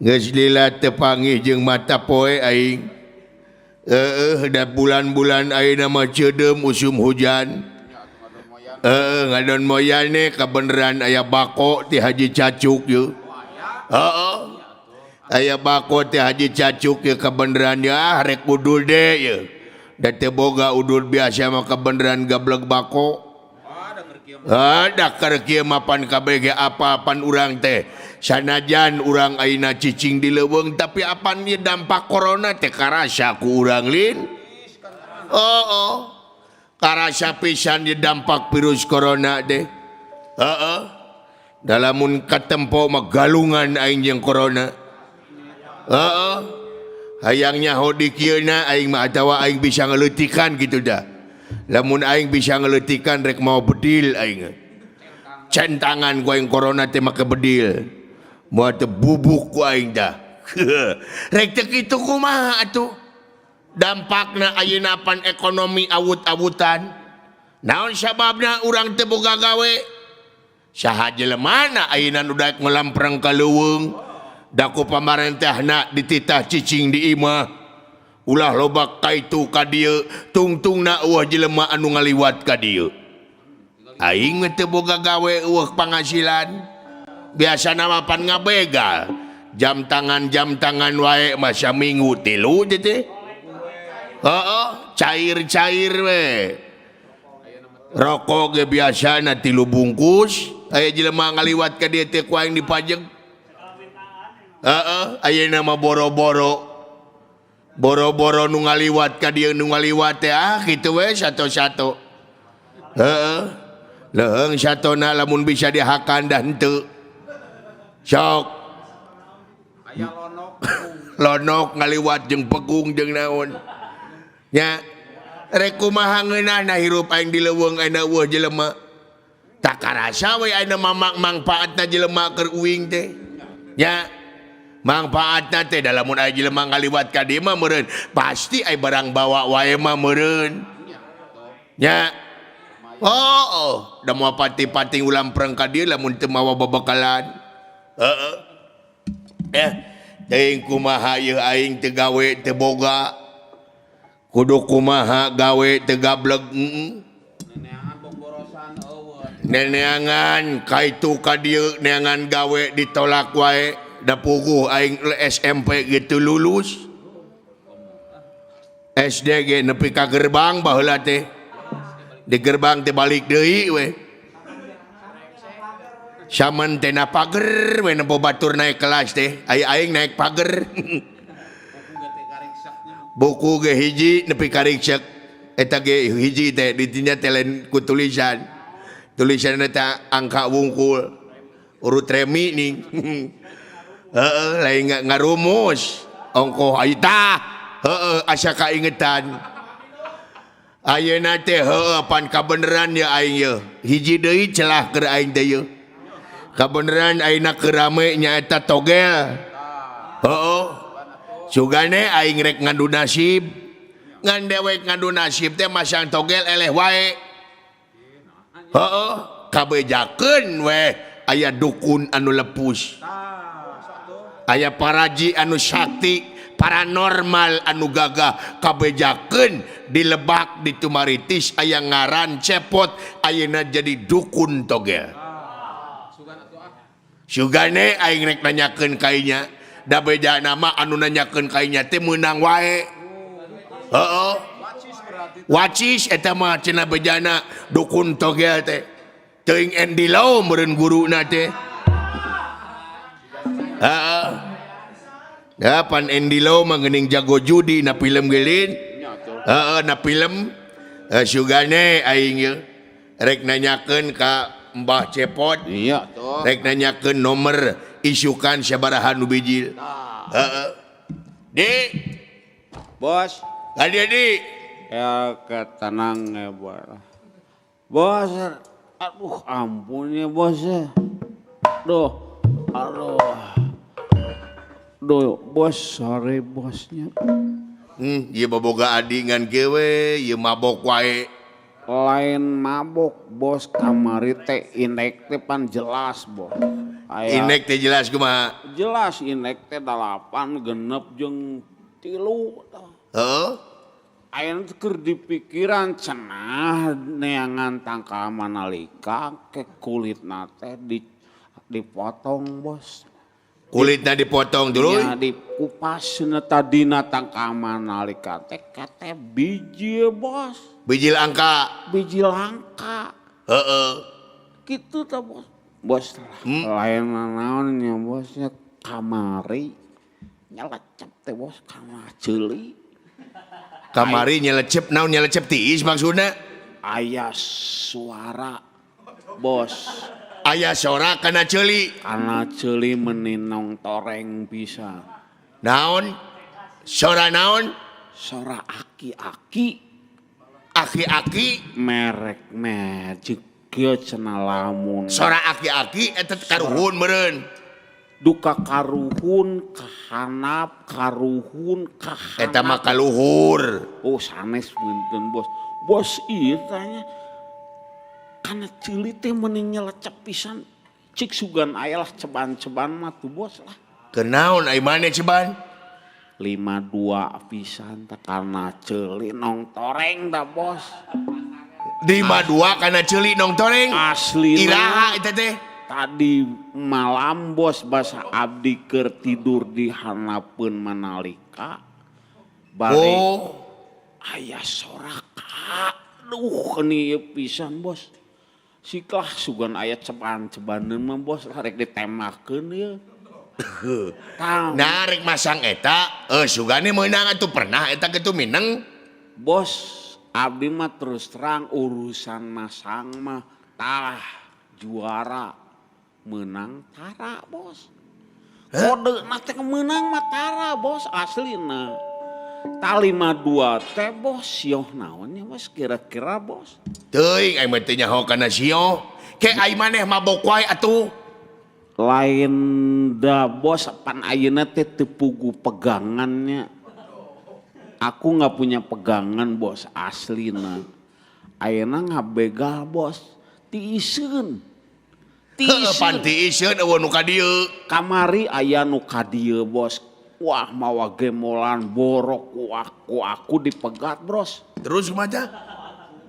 geus lila teu panggih jeung mata poe aing. Da bulan-bulan ayeuna mah ceudem usum hujan. Ngadon moyane kabeneran aya bako ti Haji Cacuk ye. Aya bako ti Haji Cacuk ye kabeneran ya rek udul de ye. Da teu boga udul biasa mah kabeneran gableg bako. Da keur kieu mapan kabeh ge apa-apan urang teh. Sanajan urang ayeuna cicing di leuweung tapi apan ieu dampak corona teh karasa ku urang lin. Karasa pisan ieu dampak virus corona teh. Da lamun katempo mah galungan aing jeung corona. Hayangnya hodi kieuna aing mah atawa aing bisa ngeleutikan gitu dah. Lamun aing bisa ngeleutikan rek mau bedil aing. Centangan ku aing corona teh make bedil. Moal teu bubuk ku aing dah. Rek teu kitu kumaha atuh? Dampakna ayeuna pan ekonomi awut-awutan. Naon sababna urang teu boga gawe? Saha jelemana ayeuna nu daek melamprang ka leuweung. Da ku pamarentahna dititah cicing di imah. Ulah loba kaitu ka dieu, tungtungna eueuh jelema anu ngaliwat ka dieu. Aing teu boga gawe eueuh pangasilan. Biasana mah pan ngabegal. Jam tangan wae mah saminggu 3 teh. Cair-cair we. Rokok ge biasana 3 bungkus. Aya jelema ngaliwat ka dieu teh ku aing dipajeg. Ayeuna mah boro-boro nu ngaliwat ka dieu nu ngaliwat teh kitu we sato-sato. Leung satona lamun bisa dihakan dah henteu. Sok. Aya lonok ngaliwat jeung pegung jeung naon. Nya rek kumaha ngeunahna hirup aing di leuweung ayeuna eueuh jelema. Tak karasa we ayeuna manfaatna jelema keur uing teh. Nya manfaatna teh da lamun aya jelema ngaliwat ka dieu mah meureun pasti aya barang bawa wae mah meureun. Nya da moal pati-pati ulam perang ka dieu lamun teu mawa babakalan. Teuing kumaha ieu aing teu gawe teu boga. Kudu kumaha gawe teu gableg. Neneangan kaitu ka dieu neangan gawe ditolak wae. Da puguh aing SMP gitu lulus. SD ge nepi ka gerbang baheula teh. Di gerbang teh balik deui we. Saman teh na pager we nempo batur naik kelas teh. Aing naik pager. Buku ge hiji nepi ka riksek. Eta ge hiji teh ditinnya teh lain ku tulisan. Tulisanna teh angka wungkul. Urut remi ning. Lain ngarumus ongkoh aita asa kaingetan ayeuna teh pan kabeneran ya aing ye hiji deui celah keur aing teh ye kabeneran ayeuna keur rame nyaeta togel sugane aing rek ngadu nasib ngan dewek ngadu nasib teh masang togel eleh wae kabejakeun we aya dukun anu lepus. Aya paraji anu sakti paranormal anu gagah kabejakeun di Lebak di Tumaritis aya ngaran Cepot ayeuna jadi dukun togel. Sugane aing rek nanyakeun kainya da beja nama anu nanyakeun kainya teh meunang wae. Wacis eta mah cenah bejana dukun togel teh. Teuing endilo meureun guruna teh. Pan endilo mangening jago judi na film gelin. Na film sugane aing ye rek nanyakeun ka Mbah Cepot. Iya toh. Rek nanyakeun nomor isukan sabaraha nu bijil. Di bos kali di ya ketenang ya bos. Aduh ampun ya bos ya. Aduh bos sore bosnya. Ieu boboga adingan gewe, ieu mabok wae. Lain mabok bos kamari teh indek teh pan jelas bos. Inek teh jelas kumaha. Jelas inek teh 8 genep jeung 3. Heeh. Ayeuna teh keur dipikiran cenah neangan tangka manalika ke kulitna teh dipotong bos. Kulitnya dipotong dulu. Ya dikupas tadina tangka manalika teh kate biji bos. Biji langka. Biji langka. Heeh. Gitu teh bos. Bos lain naonnya bosnya kamari nyelecep teh bos kana ceuli. Kamari nyelecep naon nyelecep tiis maksudna? Aya suara bos. Aya sora kana ceuli. Kana ceuli meninong toreng bisa. Naon? Sora naon? Sora aki-aki. Aki-aki. Merek Magic kieu cenah lamun. Sora aki-aki eta karuhun meureun. Duka karuhun kahanap karuhun kahanap. Eta mah kaluhur. Oh sanes punten bos. Bos ieu tanya kana ceuli teh meuning nyelecep pisan. Cik sugan aya lah ceban-ceban mah tuh bos lah. Kenaon ai maneh ceban? 52 pisan teh karena ceuli nong toreng dah bos. 52 kana ceuli nong toreng. Asli Iraha eta teh. tadi malam bos basa abdi keur tidur di hanapeun manalika. Bari aya sorak. Aduh keni pisan bos. Siklah sugan aya ceban-cebaneun mah bos rek ditembakkeun ieu. Nah rek masang eta, sugane meunang atuh pernah eta kitu mineng. Bos, abdi mah terus terang urusan masang mah tah juara menang tara bos. Kode teh menang mah tara bos aslina. Tali 52 teh bos sioh naonnya bos kira-kira bos. Teuing ai mah teu nyaho kana sio. Ke ai maneh mabok wae atuh. Lain dah bos pan ayeuna teh teu pugu pegangannya. Aku nggak punya pegangan bos aslina. Ayeuna ngabegal bos tiiseun. Pan tiiseun eueuh nu ka dieu. Kamari aya nu ka dieu bos. Wah mawa gemolan borok aku dipegat bros. Terus kumaha?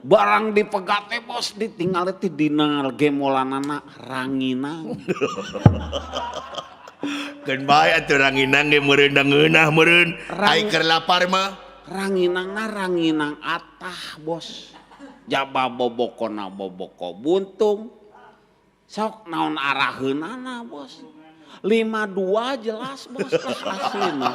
Barang dipegat teh bos ditinggal teh dina gemolanana ranginang. Keun bae atuh ranginang ge meureun da ngeunah meureun. Ai keur lapar mah. Ranginangna ranginang atah bos. Jaba bobokona boboko buntung. Sok naon araheunana bos. 52 jelas bos aslina.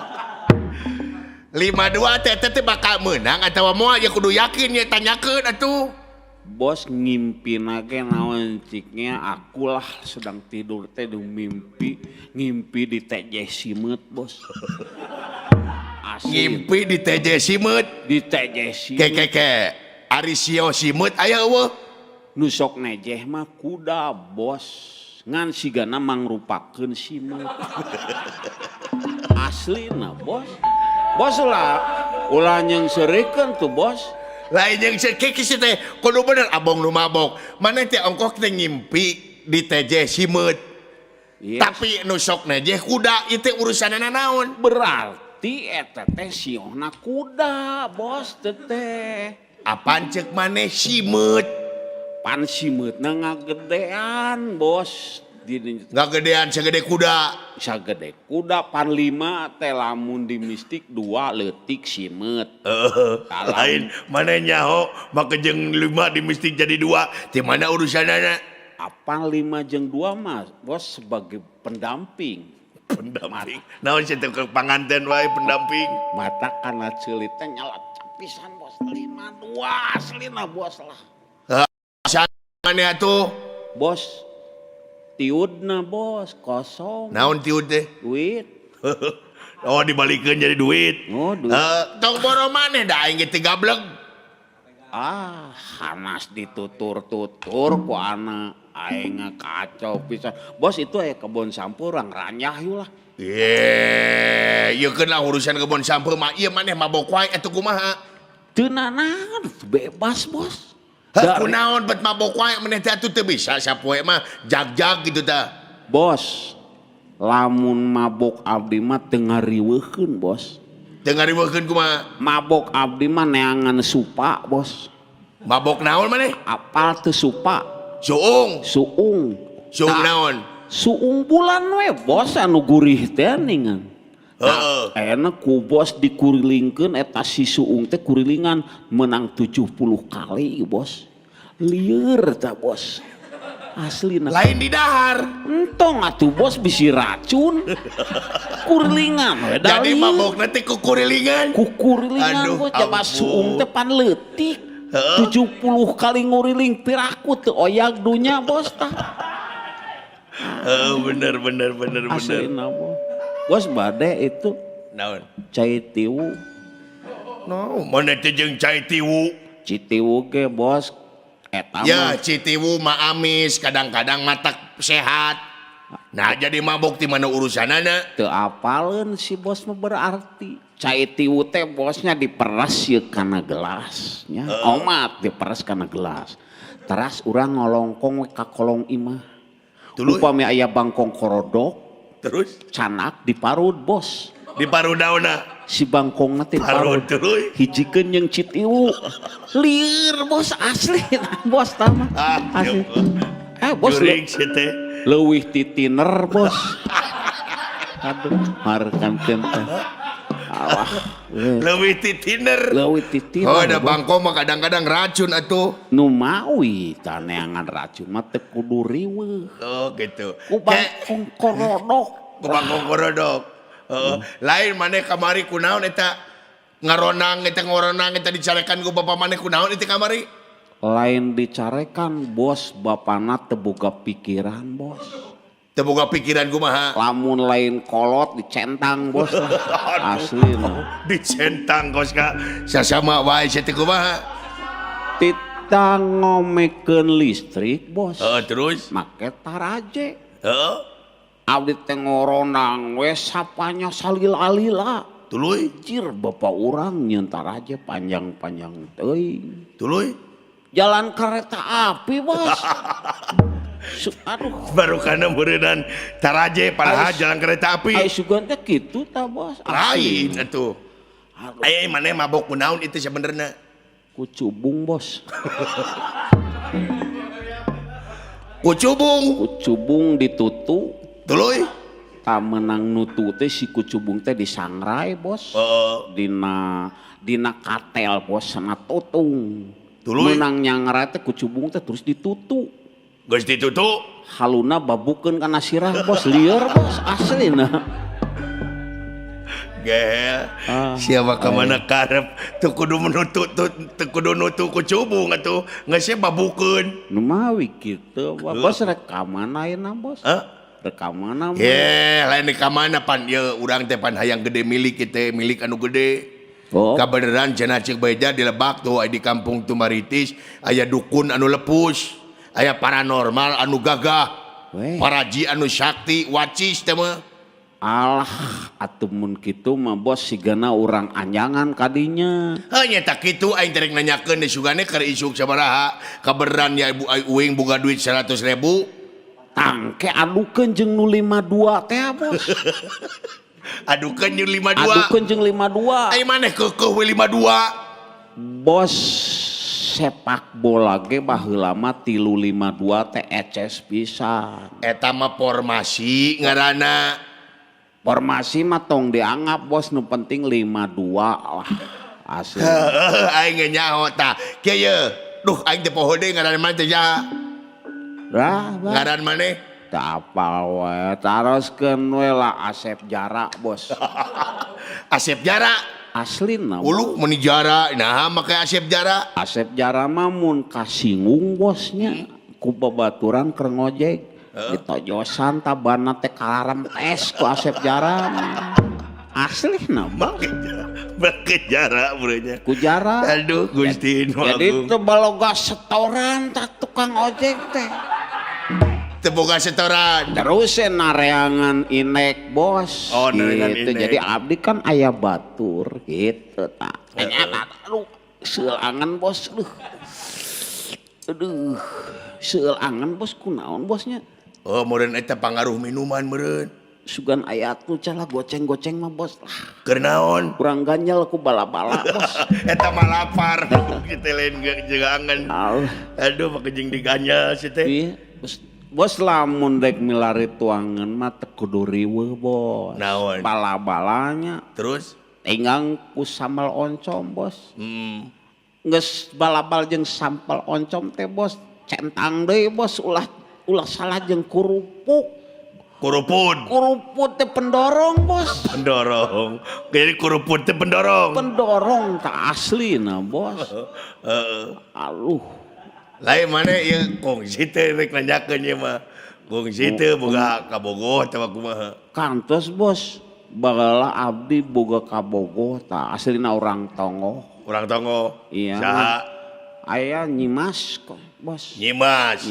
52 teh bakal menang atawa moal ya kudu yakin ya tanyakeun atuh. Bos ngimpina ge naon ciknya akulah sedang tidur teh ngimpi di TJ Simet bos. Asli. Ngimpi di TJ Simet. Di TJ Simet. Ke ari sio Simet aya eueuh. Nu sok nejeh mah kuda bos. Ngan sigana mangrupakeun Simet. Aslina bos. Bos ulah nyengseurekeun tuh bos. Lain yang kekis teh kudu bener abong nu mabok. Maneh teh ongkos teh ngimpi di TJ Simet. Yes. Tapi nu sok nejeh kuda ieu teh urusanana naon? Berarti eta teh sieuhna kuda bos teh. Apaan cek maneh Simet? Pan Simetna ngagedean bos. Nggak gedean segede kuda. Sagede kuda pan 5 teh lamun di mistik 2 leutik Simet. Lain mana nyaho maka jeung 5 di mistik jadi 2 di mana urusanana? Apa 5 jeung 2 mas bos sebagai pendamping. Pendamping. Naon sih teh panganten wae pendamping. Mata kana ceulit teh nyala pisan bos 52 aslina bos lah. Sanane atuh? Bos tiudna bos kosong. Naon tiud teh? Duit. Oh dibalikeun jadi duit. Oh duit. Tong boro maneh da aing teh gableg. Hanas ditutur-tutur ku anak aing kacau pisan. Bos itu aya kebun sampur urang ranyah yeuh lah. Ieu keun lah urusan kebun sampur mah ieu maneh mabok wae atuh kumaha? Teu nanan bebas bos. Kunaon bet mabok wae maneh teh atuh teu bisa sapoe mah jag-jag gitu tah. Bos, lamun mabok abdi mah teu ngariweukeun, Bos. Teu ngariweukeun kumaha? Mabok abdi mah neangan supa, Bos. Mabok naon maneh? Apal teu supa? Suung. Suung. Suung Tah, naon? Suung bulan we, Bos, anu gurih teh ningan. Heeh. Enak ku Bos dikurilingkeun eta si suung teh kurilingan menang 70 kali, Bos. Lieur tah, Bos. Aslina. Lain di dahar. Entong atuh Bos bisi racun. Kurilingan we da Jadi lieur. mabok nanti ku kurilingan. Ku kurilingan Aduh, Bos coba ampun. suung teh pan leutik. 70 kali nguriling piraku teu oyag dunya, Bos tah. Bener. Aslina, Bos. Bos bade itu Naon? cai tiwu. No, mana teh jeung cai tiwu. Citiwu ge, Bos. Eta Ya, mah citiwu mah amis, kadang-kadang matak sehat. Nah, jadi mabok di mana urusanana? teu apaleun si Bos mah berarti. Cai tiwu teh Bosnya diperas ye kana gelasnya. Omat diperas kana gelas. Teras urang ngolongkong we ka kolong imah. Tuluy. Upami aya bangkong korodok, Terus canak diparud, Bos. di parudauna. Si bangkongna teh Parud parud. tuluy. Hijikeun jeung citiwu. Lieur, Bos, asli Bos tah mah. Asli. Bos Jurig si teh. leuwih ti tiner, Bos. Aduh, harkan teh. Alah. Leuwih ti tiner. Leuwih ti tiner. Oh, ada Bos. bangko mah kadang-kadang racun atuh. Nu mawi tah neangan racun mah teu kudu riweuh. Oh, gitu. Ku bangkong korodok. Ku bangko korodok. Lain maneh kamari kunaon eta ngaronang eta dicarekan ku bapa maneh kunaon eta kamari? Lain dicarekan, Bos, bapana teu boga pikiran, Bos. Teu boga pikiran kumaha? Lamun lain kolot dicentang, Bos lah. Aslina. Dicentang kos ka sasama wae teh kumaha? Tita ngomekeun listrik, Bos. Terus? Make taraje. Heeh. Abdi teh ngoronang we sapanya salila-lila. Tuluy? Anjir, bapak urang nyeun taraje panjang-panjang teuing. Tuluy? Jalan kereta api, Bos. Aduh. Baru kana meureunnan taraje padahal jalan kereta api. Ai sugan teh kitu tah, Bos. Lain atuh. Aduh, Maneh mabok kunaon itu sebenarnya? kucubung, Bos. Kucubung. Kucubung ditutu. Tuluy? Tak menang nutu teh si kucubung teh disangrai, Bos. Dina katel, Bos, sana tutung. Tuluy? Menang nyangrai teh kucubung teh terus ditutu. Geus ditutu. Haluna babukeun kana sirah, Bos. Lieur, Bos, aslina. Gel. Siapa kemana karep teu kudu menutu teu kudu nutu kucubung atuh geus babukeun. Nu mawi kitu, Bos, rekaman ayeuna, Bos. Rekaman mah. Lain di kamana pan ya urang teh pan hayang gede milik kita milik anu gede. Oh. Kabeneran cenah cek beda di Lebak tuh di kampung Tumaritis aya dukun anu lepus, aya paranormal anu gagah, Weh. paraji anu sakti wacis teh mah. Alah, atuh mun kitu mah, Bos, sigana urang anjangan kadinya. Hanya tak kitu aing terek nanyakeun deui sugane keur isuk sabaraha. Kabeneran ya Ibu Uing boga duit 100.000. Tangke adukeun jeung nu 52 teh, Bos. Adukeun jeung 52. Adukeun jeung 52. Ai maneh keukeuh we 52. Bos, sepak bola ge baheula mah 352 teh eces pisan. Eta mah formasi ngaranna. Formasi mah tong dianggap, Bos, nu penting 52 lah. Asli. Aing nyaho tah. Kieu ye. Duh aing teh poho deui ngaran maneh teh ja. Lah, Ngaran maneh? teu apal we. Taroskeun we lah Asep Jara, Bos. Asep Jara. Aslina. Ulu mun Jara, nah make Asep Jara. Asep Jara mah mun kasinggung, Bosnya. Ku babaturan keur ngojek. Ditojosan tabana teh kalarem tes ku Asep Jara. Aslina, Bos. Make Jara burenya. Ku Jara. Aduh Gusti Nu Jadi Agung. teu baloga setoran tak tukang ojek teh. Teu boga setoran. Terus nareangan inek, Bos. Oh, nareangan Gitu. inek. Jadi abdi kan aya batur gitu tak. Aduh, seueur angan, Bos. Aduh. Seueur angan, Bos, kunaon, Bosnya? Oh, meureun eta pangaruh minuman meureun. Sugan aya atuh calah goceng-goceng mah bos. Keur naon? Kurang ganjel ku bala-bala bos. Eta mah lapar. Kita lain jangan. Aduh, makejeng diganyal si teh. Iya, bos lamun dek milari tuangan mah teu kudu riweuh bos. Naon? Bala-balanya Terus? tinggang ku sambal oncom bos. Geus balabal jeung sambal oncom teh bos centang deui bos ulah salah jeung kerupuk. Kuruput teh pendorong bos. Pendorong. Jadi kuruput teh pendorong. Pendorong tak asli nah bos. Aluh. Lain mana ieu kongsi teh rek nanyakeun ieu mah. Kongsi teh boga kabogoh teh kumaha. Kantos bos. Bagala abdi boga kabogoh tak aslina orang Tongo. Urang Tongo. Iya. Saha? Aya Nyimas kok bos. Nyimas.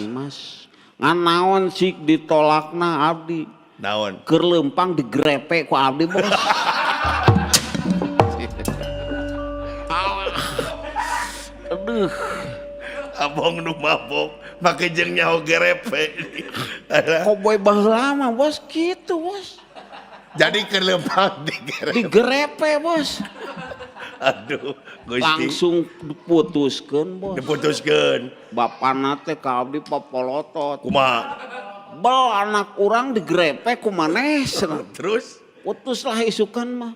Ngan naon sik ditolakna abdi. Naon? Keur leumpang digrepe ku abdi bos. Aduh. Abong nu mabok make jeung nyaho gerepe. Koboy baheula mah bos kitu bos. Jadi keur leumpang Digrepe bos. Aduh, Gusti. Langsung diputuskeun bos. Diputuskeun. Bapana teh ka abdi papolotot. Kumaha? Bel anak urang digrepe ku maneh cenah. Terus? Putuslah isukan mah.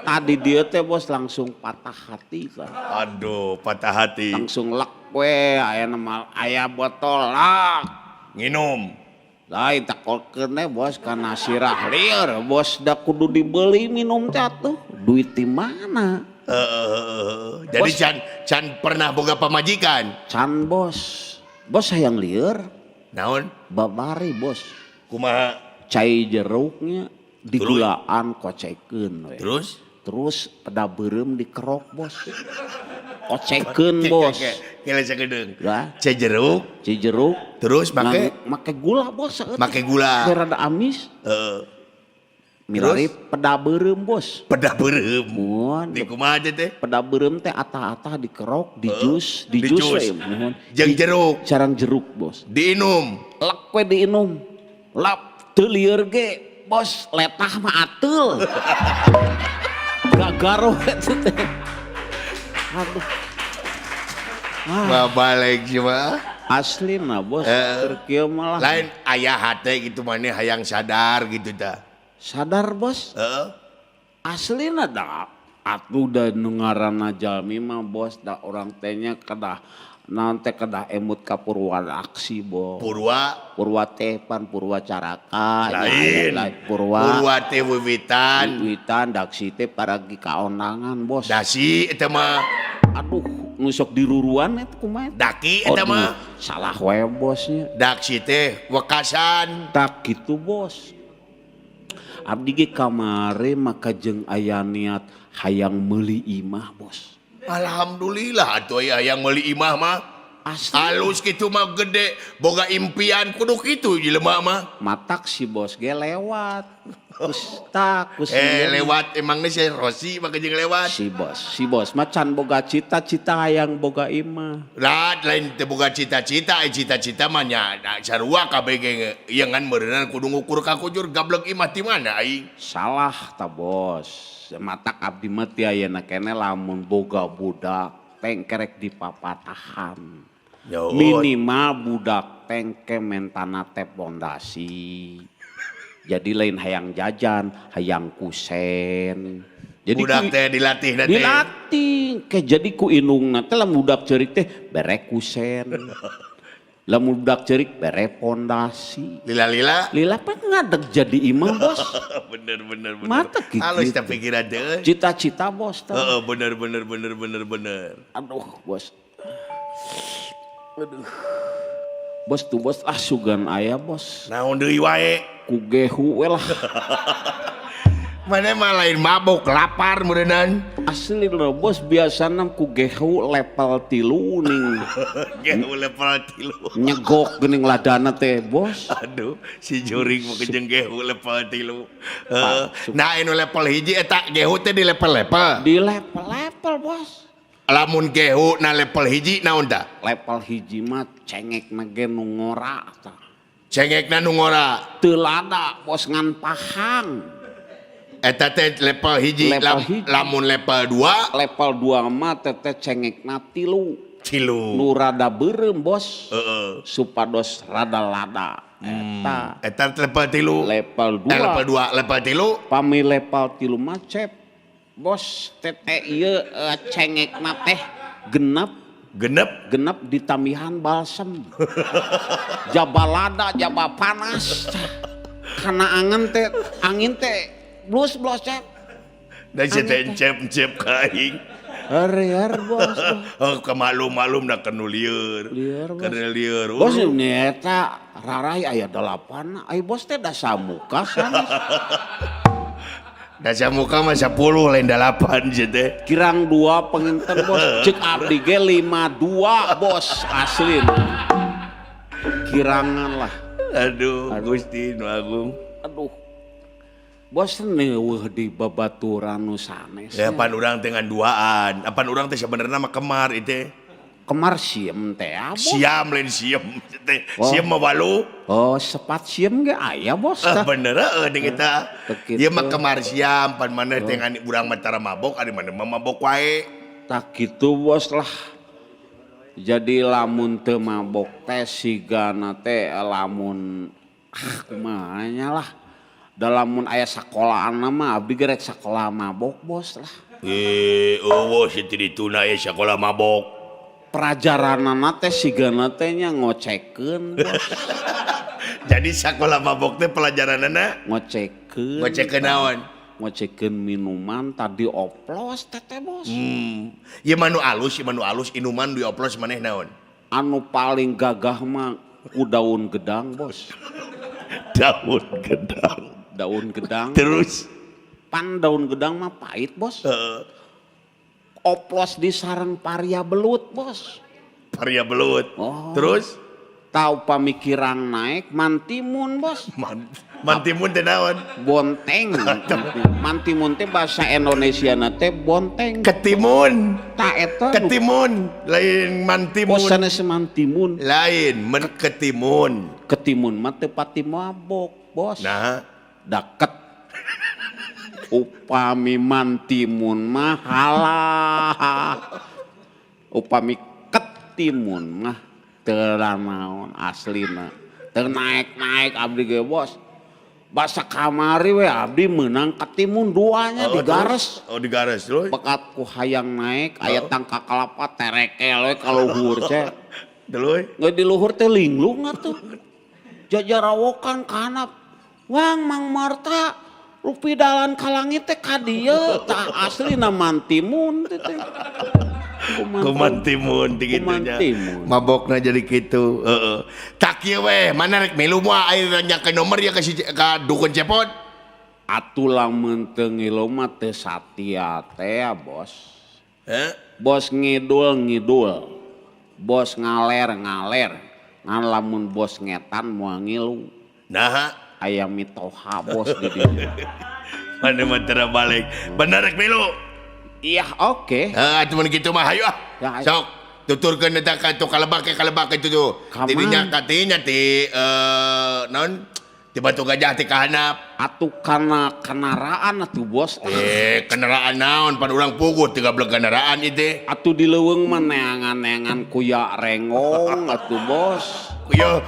Tadi dia teh bos langsung patah hati kan. Aduh, patah hati. Langsung lek we aya botol lak. Nginum. Lain takolkeun bos kana sirah lieur bos da kudu dibeli minum teh atuh. Duit di mana? Jadi can pernah boga pamajikan. Can bos. Bos hayang lieur. Naon? Babari bos. Kumaha? Cai jeruknya digulaan kocekeun we. Terus peda beureum dikerok bos. Kocekeun bos. Kele sagedeung. Cai jeruk. Terus make gula bos. Make gula. Biar rada amis. Milari peda beureum bos. Peda beureum. Mun. Di kumaha teh? Peda beureum teh atah-atah dikerok, dijus we mun. Jeung jeruk. Carang jeruk bos. Diinum. Lek we diinum. Lap teu lieur ge bos letah mah ateul. Gagaro eta teh. Aduh. Balik cuma. Aslina bos. Keur kieu malah. Lain aya hate gitu maneh hayang sadar gitu dah. Sadar bos. Aslina da atuh da nu ngaranna jalmi mah bos da urang teh nya kedah naon teh kedah emut ka Purwalaksi bos. Purwa teh pan Purwa Caraka. Lain Purwa teh wiwitan daksi teh paragi kaondangan bos. Dasi eta mah. Aduh nusok diruruan eta kumaha? Daki eta mah. Salah we bosnya. Daksi teh wekasan. Tak gitu bos. Abdi ge kamari maka jeung aya niat hayang meuli imah bos. Alhamdulillah atuh hayang meuli imah mah. Asli. Halus kitu mah gede, boga impian kudu kitu jelema mah. Matak si bos ge lewat. Kus lewat emangnya si Rosi maka jeung lewat. Si bos macan boga cita-cita hayang boga imah. Lain teh boga cita-cita, cita-cita mah nya sarua kabeh ge ieu ngan meureunna kudu ngukur ka kujur gablek imah ti mana aing. Salah ta bos. Matak abdi mah ti ayeuna keneh lamun boga budak pengkerek dipapatahan. Minimal budak tengke mentana teh pondasi. Jadi lain hayang jajan, hayang kusen. Jadi budak teh dilatih na teh. Dilatih. Jadi ku indungna teh lamun budak ceurik teh bere kusen. Lamun budak ceurik bere pondasi. Lila pan ngadeg jadi imam bos. bener. Mata gitu. Halus teh pikiran teh. Cita-cita bos teh. Bener. Aduh bos. Aduh. Bos tuh bos sugan aya bos. Naon deui wae? Ku gehu we lah. Mana mah lain mabok lapar meureunnan. Asli loh bos biasana ku gehu level 3 ning. Gehu level 3. Nyegok geuning ladana teh bos. Aduh si juring mah jeung gehu level 3. Nah anu level hiji eta gehu teh di level-level. Di level bos. Lamun gehu na level hiji naon tah? Level hiji mah cengek na ge nu ngora tah. Cengekna nu ngora. Teu lada bos ngan pahang. Eta teh level hiji, Level hiji. lamun level 2 Level 2 mah teteh cengekna 3. tilu. Nu rada beureum bos. Heeh. Supados rada lada. Eta level tilu. Level 2. Level 2, level tilu. Pami level 3 mah cep. Bos teteh ieu cengekna teh genep ditambihan balsem. Jaba lada, jaba panas. Karena angin teh blus cep. Dan si encep kaing. Har bos. Oh, kemalum-malum dah kena lieur. Lieur, bos. Kena lieur. Bos ini eta rarai aya 8. Ai bos teh da samuka sanes. Da samuka mah 10 lain 8 je teh. Kirang 2 penginten bos. Cek abdi ge 52 bos asli. Kirangan lah. Aduh, Gusti nu Agung. Aduh. Bos neueuh di babaturan nu sanes. Ya pan urang teh ngan duaan. Apan urang teh sebenarnya mah kemar itu. Kemar siem teh bos. Siam lain siem teh. Oh. Siem mah walu. Oh, sepat siem ge aya bos. Bener deung kita. Begitu. Ieu mah kemar siam pan maneh teh ngan urang mah tara mabok ari maneh mah mabok wae. Tak gitu bos lah. Jadi lamun teu mabok teh sigana teh lamun kumanya lah. Dalamun aya sakolahan mah abdi gerek sakola mabok bos lah. Eueuh si dituna aya sakola mabok. Pelajaranana teh sigana teh nya ngocekeun bos. Jadi sakola mabok teh pelajaranana Ngocekeun. ngocekeun naon? Ngocekeun minuman tadi oplos teh bos. Ieu mah nu alus inuman dioplos maneh naon? Anu paling gagah mah ku daun gedang bos. Daun gedang. Daun gedang. Terus Pan daun gedang mah pahit bos. Oplos di sareng paria belut bos. Paria belut. Oh. Terus Tahu pamikiran naik mantimun bos. mantimun teh naon? Bonteng. Mantimun teh bahasa Indonesia na teh bonteng. Ketimun. Ta eta Ketimun lain mantimun. bos sanes mantimun. Lain ketimun. Ketimun mah teu pati mabok bos. Nah, Deket. Upami mantimun mah halah. Upami ketimun mah teu naon aslina. Teu naik-naik abdi ge bos. Basa kamari we abdi meunang ketimun duanya digares. Oh, digares terus. Bekat ku hayang naik aya tangka kelapa terekel we ka luhur ce. Deuleuy. Nggak di luhur teh linglung atuh. Jajarawokan kanap. Wang Mang Marta rupi dalan ka langit teh ka dieu tah aslina mantimun teh. Kumantimun digitunya. Kumantimun. Mabokna jadi kitu. Heeh. Tak kieu we, mana rek milu moal aya nyakeun nomor ya ka dukun cepot. Atuh lamun teu ngilu mah teu satia teh ya bos. Heh? Bos ngidul. Bos ngaler. Ngan lamun bos ngetan moal ngilu. Nah, Aya mitoha bos di dieu. mana mah tara balik. Bener rek milu. Iya oke. Cuman gitu mah hayu ah. Ya, ayo. Sok tuturkeun eta ka tu kalebak itu tuh. Kaman? Tidinya ti naon? Ti batu gajah ti kahanap. Atuh kana kendaraan atuh bos. Kendaraan naon pan urang puguh 13 kendaraan itu. Atuh di leuweung mah neangan-neangan kuya rengong atuh bos. Kuya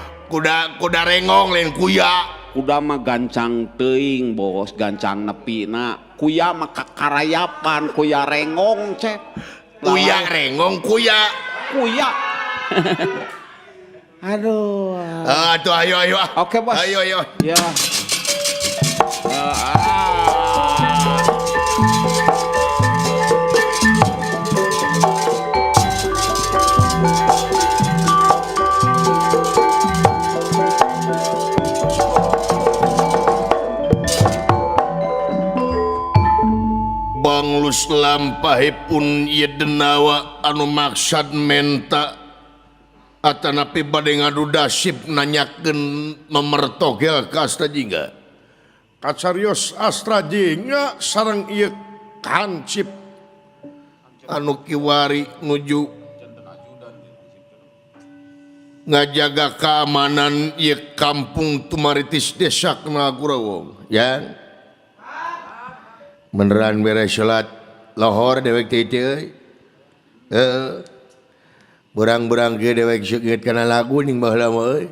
kuda rengong lain kuya. Kuda mah gancang teuing bos, gancang nepina. Kuya mah kakarayapan, kuya rengong cek. Kuya rengong kuya. Kuya. Aduh. Tuh ayo ah. Oke bos. Ayo. Ya. Banglus lampahipun ieu denawa anu maksad menta atanapi bade ngadu dasip nanyakeun nomor togel ka Astajingga. Kacarios Astajingga sareng ieu kancip anu kiwari nuju ngajaga keamanan ieu kampung tumaritis desa kena Gurawong ya beneran beres salat lohor dewek teh euy burang-burang ge dewek seukeut kana lagu ning baheula mah euy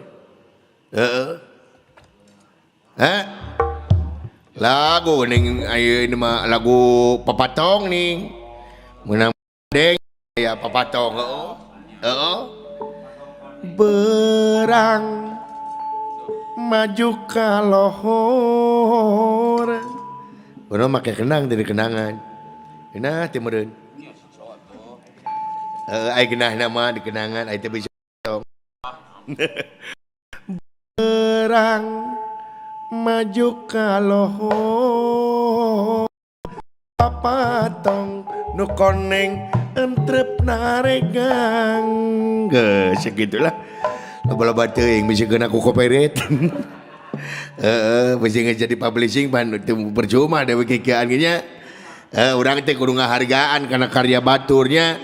lagu ning ayeuna mah lagu papatong ning meunang deng ya papatong berang maju ka lohor bener make kenang dari kenangan kenah teh meureun ai genah nama di kenangan ai teh bisa berang maju ka lohor papatong nu koneng entrep naregang segitulah loba-loba teuing bisa kena ku copyright bisa jadi publishing pan itu percuma ada kekiaan nya urang teh kudu ngahargaan karena karya baturnya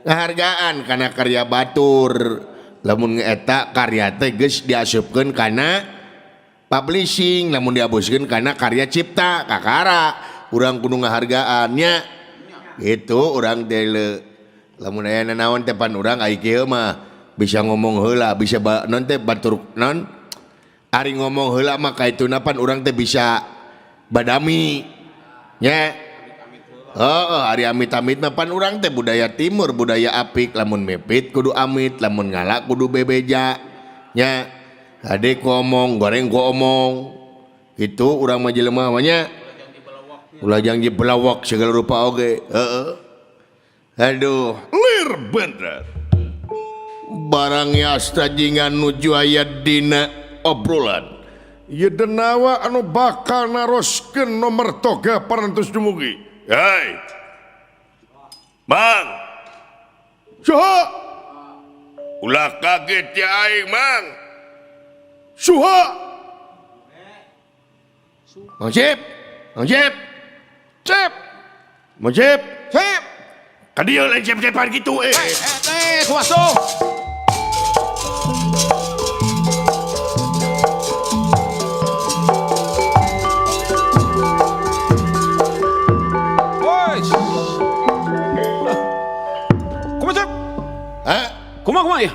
ngahargaan karena karya batur lamun eta karya teh geus diasupkeun kana publishing lamun diabuskeun kana karya cipta kakara urang kudu ngahargaannya itu orang teh lamun aya nanaon teh pan urang ai kieu mah bisa ngomong heula bisa non teh batur non ari ngomong heula mah kaituna pan urang teh bisa badami nya ari amit-amit mah pan urang teh budaya timur budaya apik lamun mepit kudu amit lamun ngalak kudu bebeja nya hade ku omong goreng ku omong gitu urang mah jelema mah nya ulah janji belawak segala rupa oge aduh lir bener barang yasta jingan nuju aya dina obrolan ieu denawa anu bakal naroskeun nomor toga parantos dumugi hei Mang saha ulah kaget ya aing Mang saha Mang Sip Cep, mau cep, kadieu lain cep-cepan gitu kuaso. Woi, kumaha cep? Kumaha ya?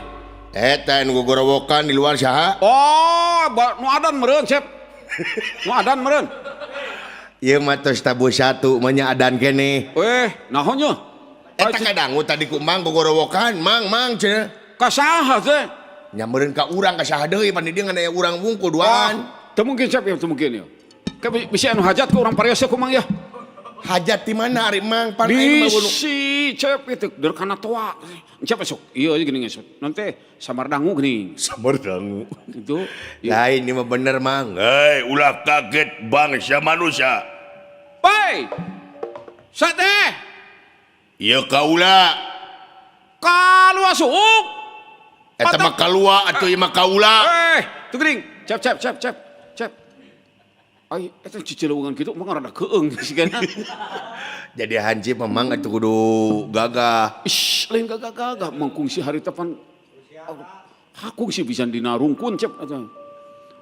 Eta nu gogorowokan di luar saha? Oh, nu adan meureun cep. Nu adan meureun. Ieu mah tos tabu satu manya adan keneh. Naon nya? Eta kadangu tadi ku Mang gogorowokan, Mang cenah. Ka saha teh? Nya meureun ka urang ka saha deui pan dieu ngan aya urang wungkul duaan. Teu mungkin cep ya, teu mungkin ya. Ka bisi anu hajat ke urang pareos ku Mang ya. Hajat di mana ari Mang? Pan aing mah bisi cep itu dur kana toa. Cep esuk. Ieu geuning esuk. Nanti samar dangu geuning. Samar dangu. Itu. Lain ini mah bener Mang. Hei, ulah kaget bangsa manusia. Hei. Sate. Ieu kaula. Kalua suuk. Eta mah kalua atuh ieu mah kaula. Tuh geuning. Cep. Ai, eta cicileuweungan kitu mah rada keung sigana. Jadi hansip memang atuh kudu gagah. Lain gagah mangkung si harita pan hakung si bisa dinarungkun cep eta.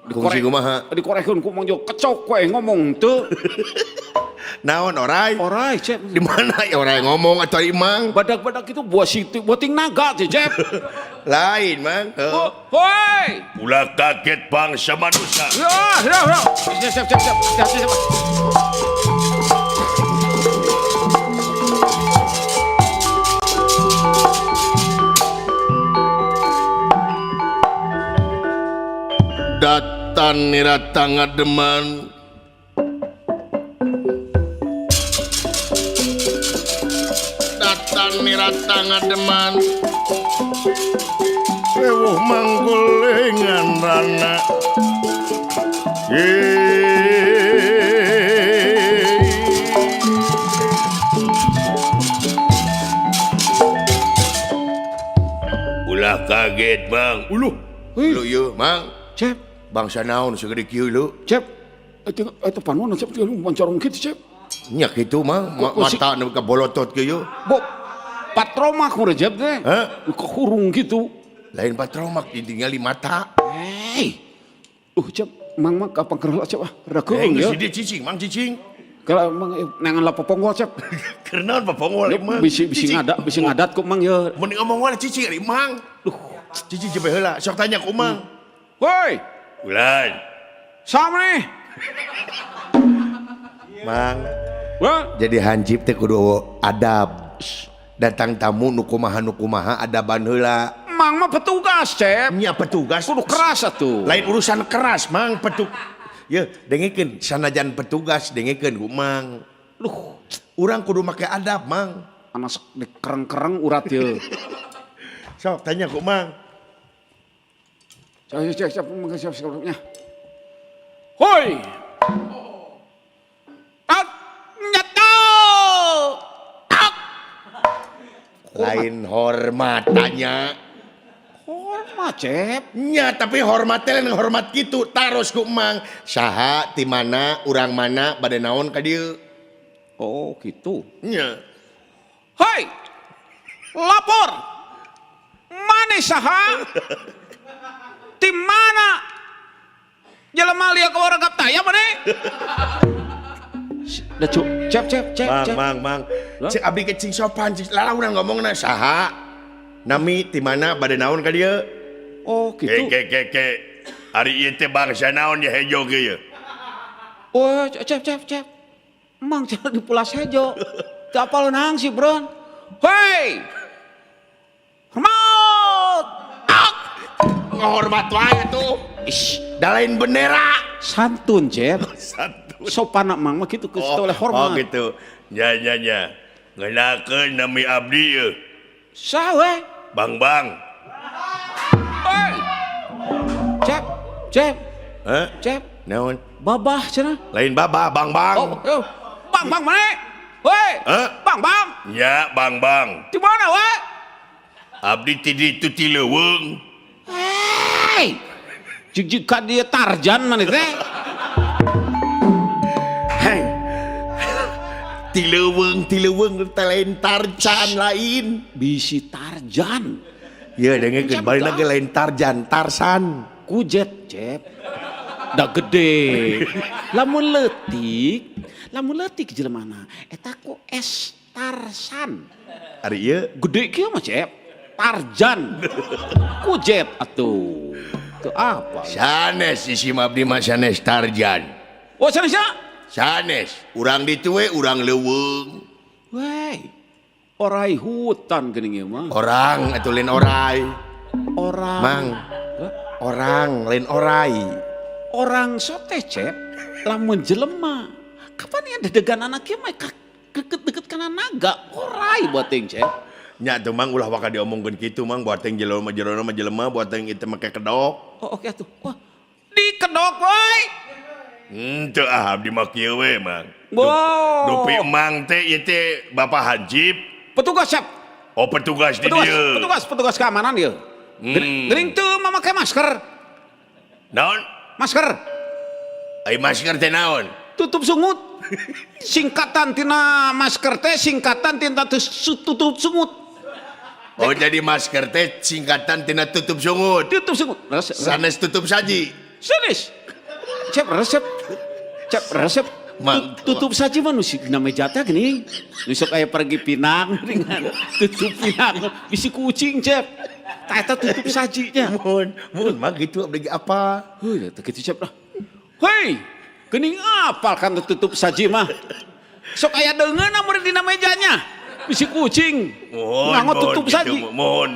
Kungsi kumaha? Dikorekeun ku Mang Jo kecok we ngomong teu. Naon orai? Orai cep. Di mana ya orai ngomong atau Imang? Badak-badak itu buah situ, buating naga cep. Lain Mang. Hoi. Ulah kaget bangsa manusia. Ya. Cep. Datan nirata ngademan Datan nirata ngademan Ewuh manggulengan rana Ulah kaget Bang. Uluh yuk Mang. Cep. Bangsa naon segede kieu lu? Cep. Eta panon cep kieu mancorong kitu cep. Nya kitu Mang, mata nu kabolotot kieu. Bo patromak meureun cep teh. Kehurung kitu. Lain patromak ditinggali mata. Hei. Cep, mang mak apa kerla cep ah. Ragu Geus ya. dia cicing, mang cicing. Kalau mang nangan la popongol cep. Kenaon papongol mang. Bisi ngadat kok mang ya. Mun ngomong wae cicing ari mang. Cicing coba heula, sok tanya ku mang. Woi, Ulan. sama nih. Mang, Wah, jadi hansip teh kudu adab. Datang tamu nu kumaha adaban heula. mang mah petugas cep. Nya petugas Kudu keras atuh. lain urusan keras mang ya dengekeun sanajan petugas dengekeun ku mang Duh, urang kudu make adab mang anak dikereng-kereng urat ya. sok tanya ku mang Siap. Hoi. Tak nyata. Tak. lain hormat tanya Hormat cep. nya tapi hormat teh lain hormat gitu taros ku mang saha ti mana urang mana bade naon ka dieu Oh gitu. nya Hei. Lapor. Mana saha? Tim mana? Jelema liat ke orang kaptaya mana? Dah cep. mang cek abdi ke cing sopan cing lalah urang ngomongna saha nami ti mana bade naon ka dieu Oh gitu. ke hari ieu teh bangsa naon ya hejo ge ye Oh cep. Emang jangan di Pulas Hejo. Tak apa nang sih bro. Hei. Hormat. ngehormat wae tuh da lain bendera Santun cep. satu Sopan mang mah gitu oleh hormat. oh gitu nya ngeunakeun nami abdi ye Sawe. bang Hei. Cep. heh Cep. naon Babah cenah. lain baba bang Oh, bang mana? Woi, Hah? bang. nya bang Di mana, woi? abdi ti ditu ti leuweung Hei, jika dia Tarjan mana teh? hei ti leuweung teh lain tarcan lain Bisi Tarjan, ya dengekeun bari lagi lain tarjan tarsan kujet cep, dah gede. Lamun letik jelemana. Eta ku es Tarsan, ari ieu gede kieu mah cep. Tarjan, kujet atuh. Itu apa? sanes isi abdi mah sanes tarjan Oh sana. sanes urang ditu we urang leuweung Woi, orai hutan geuning ieu mah. orang atuh lain orai Orang. mang orang lain orai Orang sote cep, lamun jelema. Kapan ya dedegan anak ieu mah deket kana naga. Orai buat ting cep. nya tuh mang ulah waka diomongkeun kitu mang buat yang jelema buat yang itu make kedok Oh oke atuh. Wah, di kedok woi. henteu abdi mah kieu we mang Wow. dupi emang teh ieu teh bapak hansip Petugas cep. oh petugas di dieu Petugas keamanan dia. Gering tuh memakai masker. naon Masker. ai masker teh naon Tutup sungut. Singkatan tina masker teh singkatan tina tutup sungut. oh jadi masker teh singkatan tina tutup sungut Tutup sungut. sanes tutup saji Sanis. Cep resep. Mang. Tutup saja mah nusik na meja teh geuning. Nusuk aya pergi pinang ringan. Tutup pinang bisi kucing cep. Tah eta tutup sajinya. mun mah gitu abdi apa Heuh teh kitu cep lah. Hei, geuning apal kan tutup saji mah. Sok aya deungeun mun dina mejanya. Bisi kucing. Nganggo tutup saji. mohon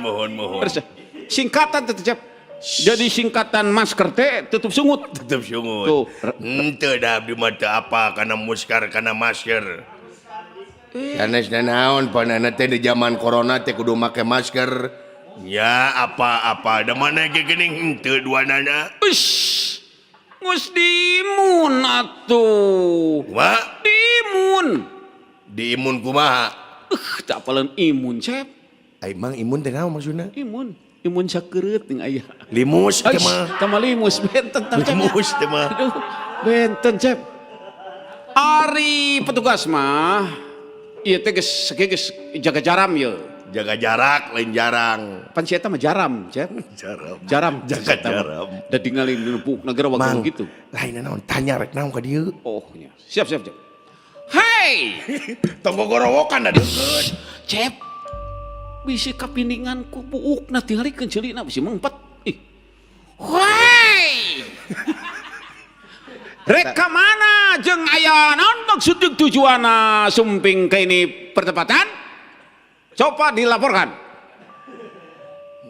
Singkatan teh cep. Jadi singkatan masker teh tutup sungut. tutup sungut Tuh. henteu da abdi mah teu apa kana muskar kana masker sanes naon panana teh di zaman corona teh kudu make masker ya apa-apa da mana ge geuning henteu duanana Ush, ngus diimun atuh. wa Diimun. diimun kumaha Tak apalan imun cep. ai mang imun teh naon maksudna Imun sakeureut ting aya. limus teh mah Tama limus benten tah cep. limus teh mah Aduh, benten cep. Ari petugas mah ieu teh geus jaga jaram ieu. Jaga jarak lain jarang. Pan si eta mah jaram, Cep. Jaram. Jaga jaram. Da ningali neupuk negara Mang, waktu gitu. lain naon tanya rek naon ka dieu. Oh, ya. Siap. Hei, Tonggo gorowokan da deukeut. Cep. Bisi kapindingan ku buukna tingalikeun ceulina bisi mengpet. Ih. Hei. Rek ka mana jeung aya naon maksud jeung tujuanna sumping ka ini pertempatan? Coba dilaporkan.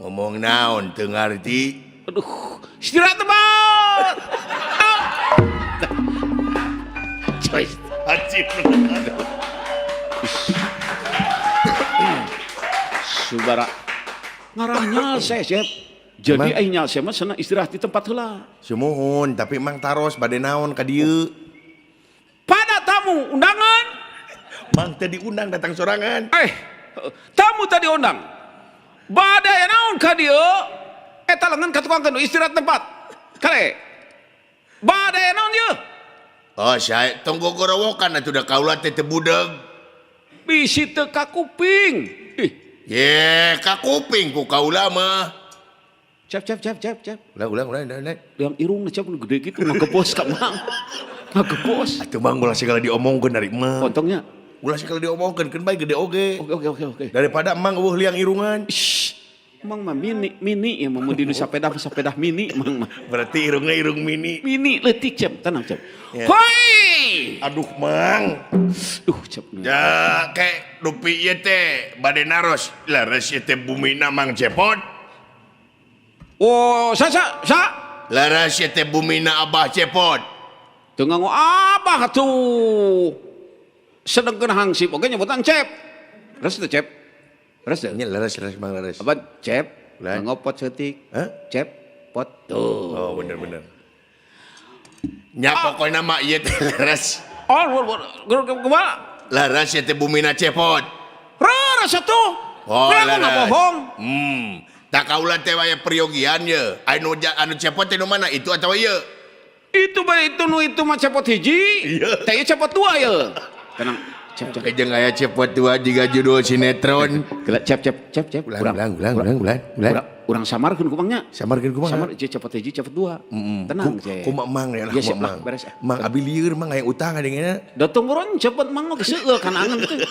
Ngomong naon teu ngarti. Aduh, istirahat tempat. Coy, hacip. Subara. Ngarahnya saya, Chef. Jadi Emang? aing nyal saya mah sana istirahat di tempat heula. Sumuhun, tapi mang taros bade naon ka dieu. Pada tamu undangan. Mang teu diundang datang sorangan. Tamu tadi undang. Badai naon ka dieu? Eta lengan ka tukang kanu istirahat tempat. Kare. Badai naon dieu? Oh, saya tonggo gorowokan atuh da kaula teh teu budeg. Bisi teu ka kuping. Ih, Ye, ka kuping ku kaula mah. Cep. Ulang. Yang irung cep nu gede gitu nggebos ka mang. Nggebos. Atuh mang ulah segala diomongkeun dari emang. Pontongnya. Ulah segala diomongkeun keun bae gede oge. Oke. Daripada emang eueuh liang irungan. Shh. Mang mah mini ya mau di sepeda mini mang mah. Berarti irungnya irung mini. Mini leutik Cep, tenang Cep. Ya. Hoi! Aduh mang. Cep. Ya kayak dupi ieu teh bade naros. Laras ieu teh bumina mang cepot. Oh, sa. Laras ieu teh bumina abah cepot. Teu nganggo abah tuh. Sedengkeun hangsip oge nyebutan Cep. Res teh Cep. Res teh. Nya laras mang laras. Apa Cep? Lain. Nganggo pot seutik. Hah? Cep, pot tuh. Oh bener. Nya pokokna mah ieu teh laras. Oh, kumaha? Laras ieu teh bumina cepot. Res atuh. Oh, Kenapa nggak bohong? Tak kaulah teh waya peryogian ye. Anu cepot teh nu mana itu atau ieu? Itu bae itu mah cepot hiji. Iya. Teh cepot dua ya. Tenang. Cep. Kejeng aya cepot tua juga judul sinetron. Cep. Ulang. Urang samarkeun ku mangnya. Samarkeun kumaha? Samar cepot hiji cepot dua. Tenang Cep. Kumaha mang ya Iya, siap, mang. beres. Mang abi lieur mang aya utang adengena. Datang buron cepet mang mah seueur kana angen teh.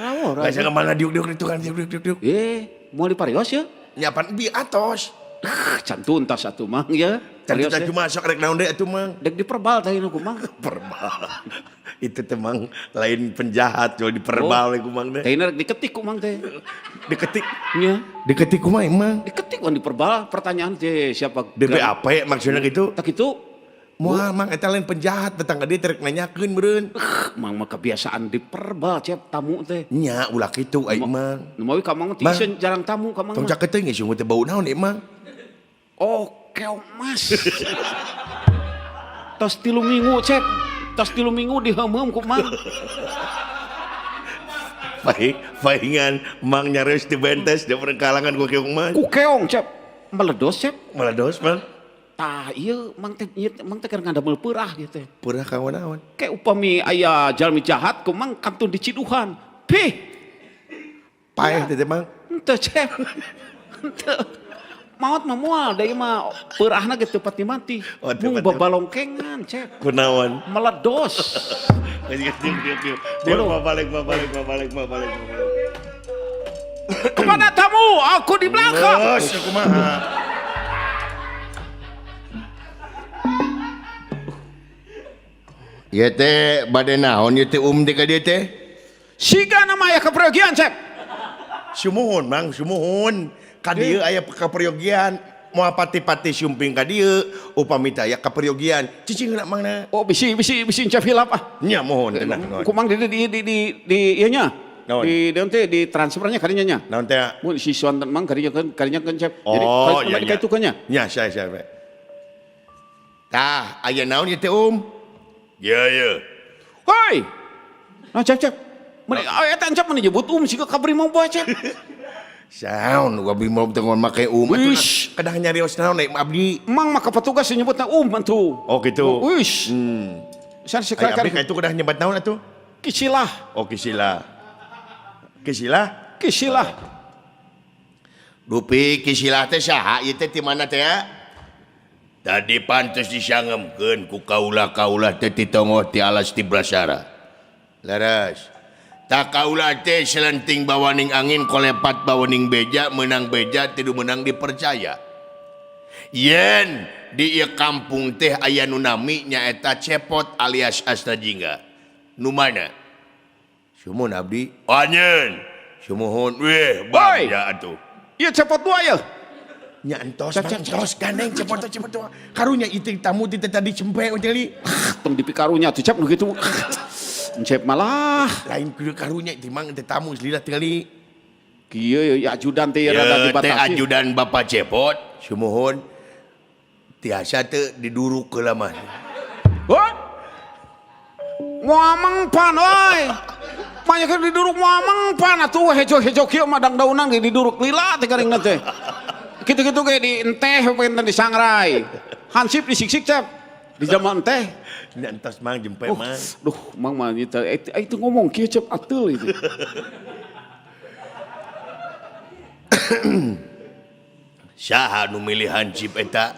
Rawor. Gak ka mana diuk itu kan diuk. Mau diparios ya? Nyapan bi atos. Can tuntas atuh mang ya. Cantik Parios cuma sok rek naon deui atuh mang. Dek diperbal teh ku mang. Perbal. Itu teh mang lain penjahat kalau diperbal ku mang teh. Teh rek diketik ku mang teh. Diketik. Nya. Diketik kumaha mang? Diketik wan diperbal pertanyaan teh siapa? DPAP maksudnya gitu. Tak itu. Moal mang eta lain penjahat datang ka dieu rek nanyakeun meureun. Mang mah kebiasaan diperbal Cep tamu teh. Nya ulah kitu aing mang. Nu mau ka mang teh jarang tamu ka mang. Tong caket teh geus teh bau naon ieu mang. Oh, keong mas. Tos 3 minggu Cep. Tos 3 minggu diheum ku mang. Paingan mang nyareus di bentes da perkalangan ku keong mas. Ku keong Cep. Meledos Cep. Meledos mang. Tah ieu mang teh keur ngandamel peurah gitu teh. Peurah ka naon? Kayak upami aya jalmi jahat ku mang kantun diciduhan. Pih. Paeh teh mang. Henteu Cep. Henteu. Maot mah moal deui mah peurahna ge teu pati mati. Oh, teu Mung pati. babalongkengan Cep. Kunaon? Meledos. Diuk balik. Kepada tamu, aku di belakang. Bos, kumaha? Ieu teh bade naon ieu teh teh ka dieu teh? Siga nama aya kepergian Cep. Sumuhun mang, sumuhun. Ka dieu aya kaperyogian. Moal pati-pati sumping ka dieu upami teh aya kaperyogian. Cicing heula mangna. Oh bisi Cep hilap ah. Nya mohon tenang. Kumang di ieu nya. Naon? Di teh di transfernya kadinya nya. Naon teh? Mun si Swanten mang kadinya Cep. Oh, iya. Jadi kaitukannya. Nya saya. Tah, aya naon ieu teh Ya. Hoi. Nah Cep. Mun eta Cep mun nyebut siga kabri mau bae Cep. Saon gua beli mau tengon make Wish. Kedah nyarios naon naik abdi. Mang maka petugas nyebutna atuh. Oh gitu. Wish. San Ai abdi ka itu kedah nyebat naon atuh? Kicilah. Oh kisila. Kisila? kisilah. Dupi kisilah teh saha ieu teh ti mana teh ya? Tadi pantes disangemkeun ku kaula-kaula teh ti tongoh ti alas ti Brasara. Laras. Tak kaula teh selenting bawaning angin kolepat bawaning beja menang beja tidu menang dipercaya. Yen di ieu kampung teh aya nu nami nyaeta Cepot alias Astajingga. Nu mana? Sumun abdi. Anjeun. Sumuhun weh bagja atuh. Ieu cepot dua ya. Nya entos gandeng Cepot karunya iting tamu ti tadi cempe teh. Tong dipikarunya tuh Cep nu kitu. Cep malah Lain kudu karunya ti mang teh tamu lila tinggali. kieu ya ajudan teh rada Teh dibatasi. ajudan Bapak Cepot. Sumuhun. Tiasa teu diduruk ke lamah. Hah? Muamang pan oi. Banyak diduruk muamang pan atuh hejo-hejo kieu mah dangdaunan diduruk lila teh garingna teh. Kitu-kitu ge di enteh pengen disangrai. Hansip disiksik Cep. Di zaman teh. Nya entos mang jempe mang. Duh, mang mah itu ngomong kieu Cep atul itu. Saha nu milih Hansip eta?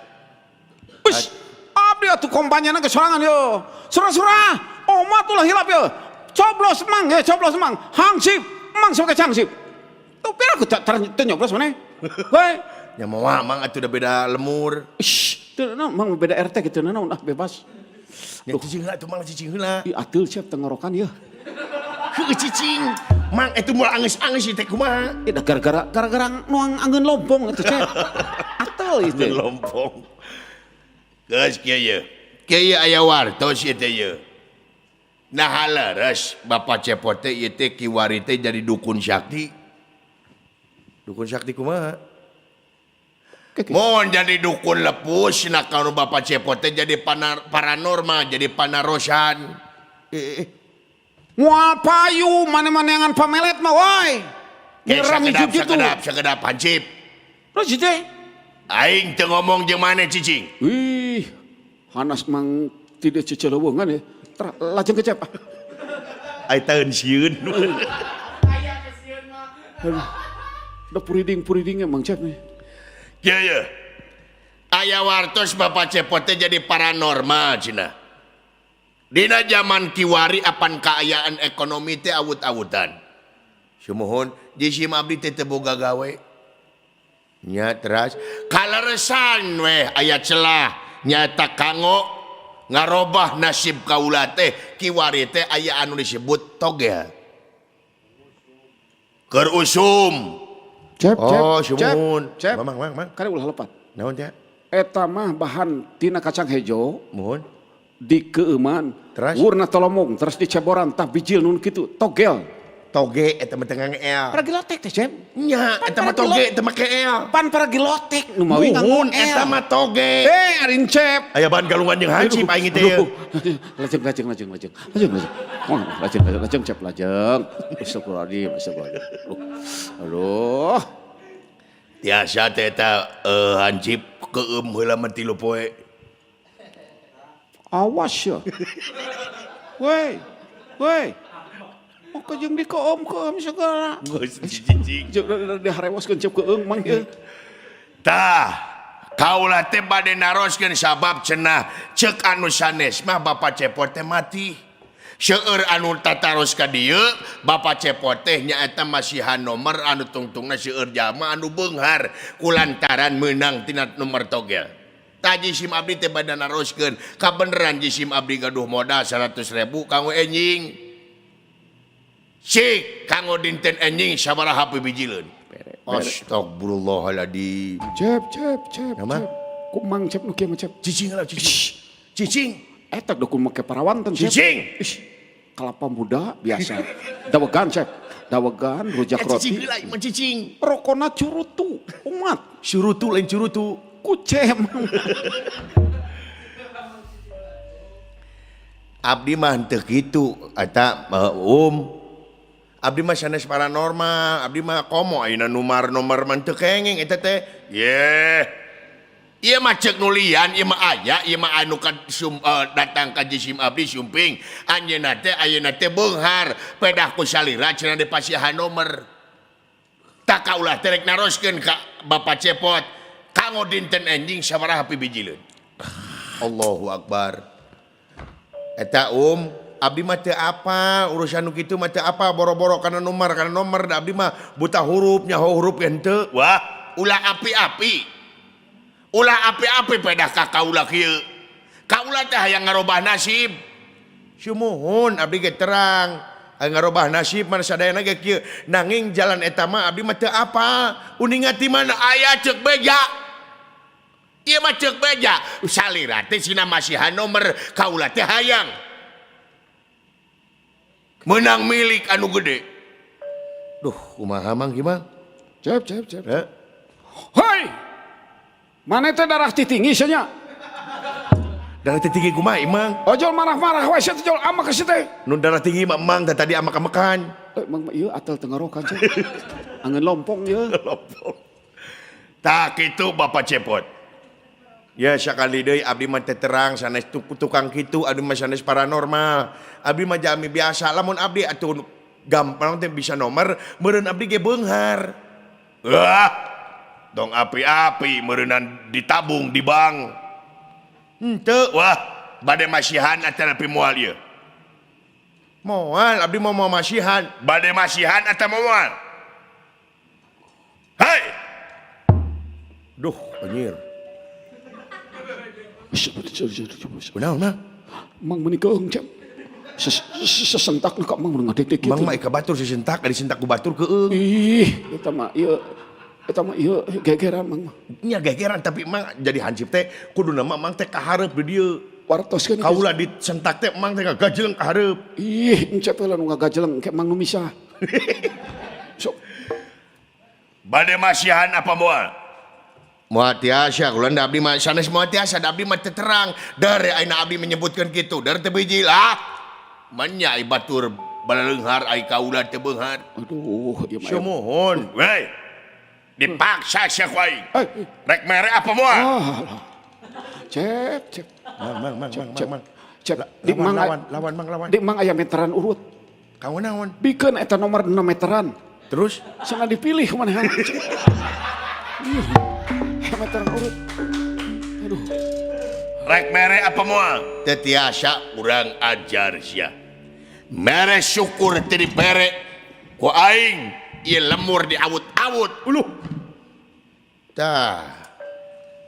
Wis, abdi atuh kompanyana ge sorangan yo. Surah-surah, omat ulah hilap yo. Coblos mang, Hansip, mang sok Hansip. Tuh pira aku teu nyoblos maneh. Weh, Nya moal mang atuh da beda lemur. ish, teu naon mang beda RT kitu naon bebas. Nya cicing heula atuh mang cicing heula. Ih atul Cep tenggorokan ya. Heuh cicing. Mang itu moal angeus-angeus ieu teh kumaha? Dah gara-gara nuang angin lompong itu Cep. Atul itu. Lompong. Geus kieu ye. Kieu ye aya wartos ieu teh ye. Nah haleres Bapak Cepot teh ieu teh kiwari teh jadi dukun sakti. Dukun sakti kumaha? Mohon jadi dukun lepus, nah kalau Bapak Cepot teh jadi paranormal, jadi panarosan. Mual payu mana-mana pamelet mah woi. Sakedap Hansip. Terus teh. Aing teu ngomong jeung maneh cicing. Wih, Hanas mang tidak cecelewengan ya. Lajeng kecep. Ai taeun sieun. Udah puriding emang Cep nih. Ya ya. Aya wartos Bapak Cepot teh jadi paranormal cenah. Dina zaman kiwari apan kaayaan ekonomi teh awut-awutan. Sumuhun jisim abdi teh teu boga gawe. Nya teras kaleresan weh aya celah nyata kanggo ngarobah nasib kaula teh kiwari teh aya anu disebut togel. Keur usum. Cep, sumuhun. Cep. Mang. Kali ulah lepat. Naon teh? Eta mah bahan tina kacang hejo Muhun. dikeuman. Terus? Wurna tolomong terus diceboran tah bijil nun kitu togel. Toge eta mah teu ngeel. Para gilotek teh Cep. Nya eta mah toge teu make eel. Pan para gilotek nu mawi Muhun nganggo eta mah toge. arin Cep. Aya bahan galungan jeung Hansip aing teh. Lajeng. Lajeng Cep lajeng. Astagfirullahaladzim. Aduh. Tiasa teh eta Hansip keum heula mah 3 poe. Awas ya. Woi. Oh kejeng di keum segala. Geus cicing. Jeung diharewaskeun Cep keung mang ieu. Tah, kaula teh bade naroskeun sabab cenah ceuk anu sanes mah Bapak Cepot teh mati. Seueur anu tataros ka dieu, Bapak Cepot teh nyaeta masihan nomor anu tungtungna seueur jalma anu beunghar kulantaran meunang tina nomor togel. Tah jisim abdi teh bade naroskeun, kabeneran jisim abdi gaduh modal 100.000 kanggo enjing. Sik kanggo dinten enjing sabaraha pibijileun. Astagfirullahaladzim. Cep. Nama? Ku mang Cep nu kieu mah Cep. Cicing lah cicing. Eta do ku make parawanten Cep. Cicing. Kelapa muda biasa. Dawegan Cep. Dawegan rujak roti. Cicing lah iman cicing. Rokona curutu umat. Surutu lain surutu. Kucem. Abdi mah henteu kitu eta Abdi mah sanes paranormal, abdi mah komo ayeuna nomor mah teu kenging eta teh. Yeh. Ieu mah ceuk nulian, ieu mah aya, ieu mah anu datang ka jisim abdi sumping. Anjeunna teh ayeuna teh beunghar, pedah ku salira cenah dipasihan nomor. Tak kaulah terek naroskeun ka Bapak Cepot. Kanggo dinten anjing sabaraha pibijileun. Allahu Akbar. Eta abdi mah teu apa urusan nu kitu mah teu apa boro-boro kana nomor da abdi mah buta huruf nyaho huruf henteu. Wah, ulah api-api. Ulah api-api pedah ka kaula kieu. Kaula teh hayang ngarobah nasib. Sumuhun abdi ge terang. Hayang ngarobah nasib mana sadayana ge kieu. Nanging jalan eta mah abdi mah teu apa. Uningat di mana aya ceuk beja. Ieu mah ceuk beja. Salira teh sina masihan nomor kaula teh hayang. Menang milik anu gede. Duh, kumaha mang gimana? Cep. Hei! Mana teh darah titinggi nya? Darah tinggi kumaha imang? Ojol marah-marah wae sia ojol ama ka teh. Nu darah tinggi mah emang tadi amak-amakan. Mang ieu atel tenggorokan cep. Angeun lompong ieu. Lompong. Tak kitu Bapak Cepot. Ya sakali deui abdi mah teh terang sanes tukang kitu abdi mah sanes paranormal. Abdi mah jami biasa lamun abdi atuh gampang teh bisa nomor meureun abdi ge beunghar. Wah. Dong api-api meureunan ditabung di bank. Henteu wah bade masihan atuh nepi moal ieu. Moal abdi mau masihan, bade masihan atuh moal. Hei. Duh, anjir. Benar. Mang menikeung cep. Sesentak kok mang ngadek-dek kitu. Mang mah eka batur sesentak disentak ku batur keung. Ih, eta mah ieu gegeran mang mah. Nya gegeran tapi mang jadi hansip teh kuduna mang teh kahareup di dieu. Wartoskeun Kaula disentak teh mang teh gajeleng kahareup. Ih, encep lah nu ngagajeleng ke mang nu misah. Sok. Bade masihan apa moal? Moal tiasa kula da abdi mah sanes moal tiasa da abdi mah teu terang. Dari ayeuna abdi menyebutkan kitu, dari teu biji lah. Manya ai batur balaleunghar ai kaula teu beunghar. Aduh, ieu mah. Sumuhun, we. Dipaksa sia ku aing. Eh, Rek mere apa moal? Cep. Mang. Cep, di mang lawan. Di mang aya meteran urut. Kawan naon? Bikeun eta nomor 6 meteran. Terus Sana dipilih kumaha. Meteran urut. Aduh. rek mere apa moal? Teu tiasa urang ajar sia. Mere syukur teu dipere ku aing ieu lemur diawut-awut. Uluh. Tah.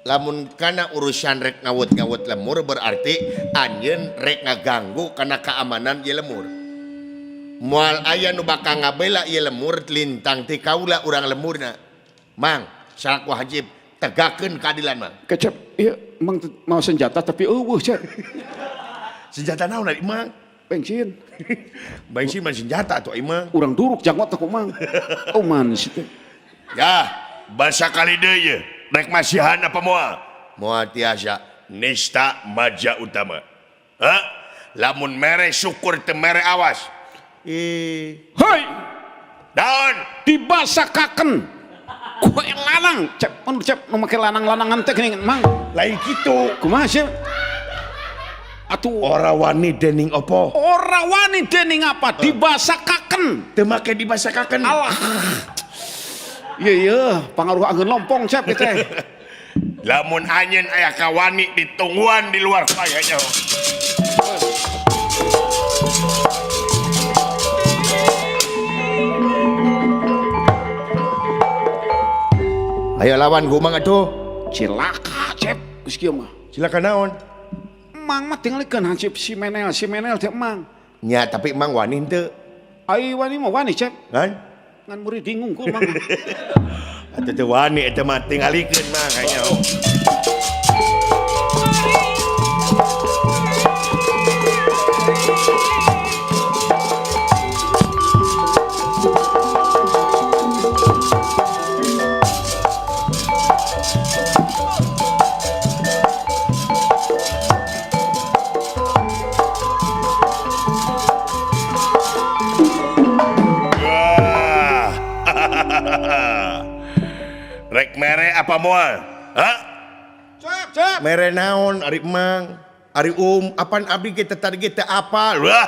Lamun kana urusan rek ngawut-ngawut lemur berarti anjeun rek ngaganggu kana keamanan ieu lemur. Moal aya nu bakal ngabela ieu lemur lintang ti kaula urang lemurna. Mang, salaku hajib tegakeun keadilan mang. Kecep, ieu mang mau senjata tapi eueuh cep. Senjata naon ari mang? Bensin. Bensin mah senjata atuh imang. Urang duruk jangot aku mang. Oh man sih teh. Ya, basa kali deui ye. Rek masihan apa moal? Moal tiasa nista maja utama. Hah? Lamun mere syukur teu mere awas. Hei, Daun. dibasakaken. Kue lanang, cep nu make lanang-lanangan teh geuning mang. Lain kitu. Kumaha sih? Atuh Ora wani dening opo? ora wani dening apa dibasakaken. Teu make dibasakaken. Alah. Iya, pangaruh angin lompong cep teh. Lamun anjeun aya kawani ditungguan di luar kayaknya. Ayo lawan gumang atuh. Cilaka cep, geus kieu mah. Silakan naon? Mang mah tingalikeun hansip si menel teh mang. Nya tapi emang wani henteu. Ai wani mah wani cep. Kan? Ngan murid bingung ku mang. Atuh teu wani eta mah tingalikeun mah kayaknya. Rek mere apa moal? Hah? Cep. Mere naon ari emang? Ari apaan abdi kita tadi kita apa? Wah.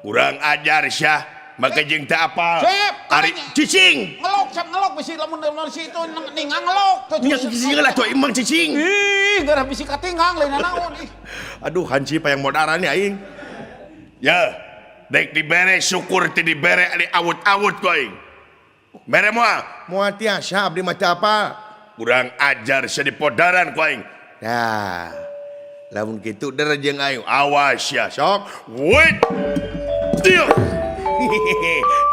Kurang ajar sia. maka jeung teu apa Cep, ari karanya. cicing ngelok bisi lamun si itu ningang ngelok. nya cicing lah tuh imang cicing Ih, gara bisi katinggang lain naon ih. aduh hanci payang modalnya aing ya dek dibere syukur ti dibere ari awut-awut ku aing mere moal tiasa abdi mah teu apa kurang ajar sia di podaran ku aing nah lamun kitu der jeung aing awas ya sok wait dia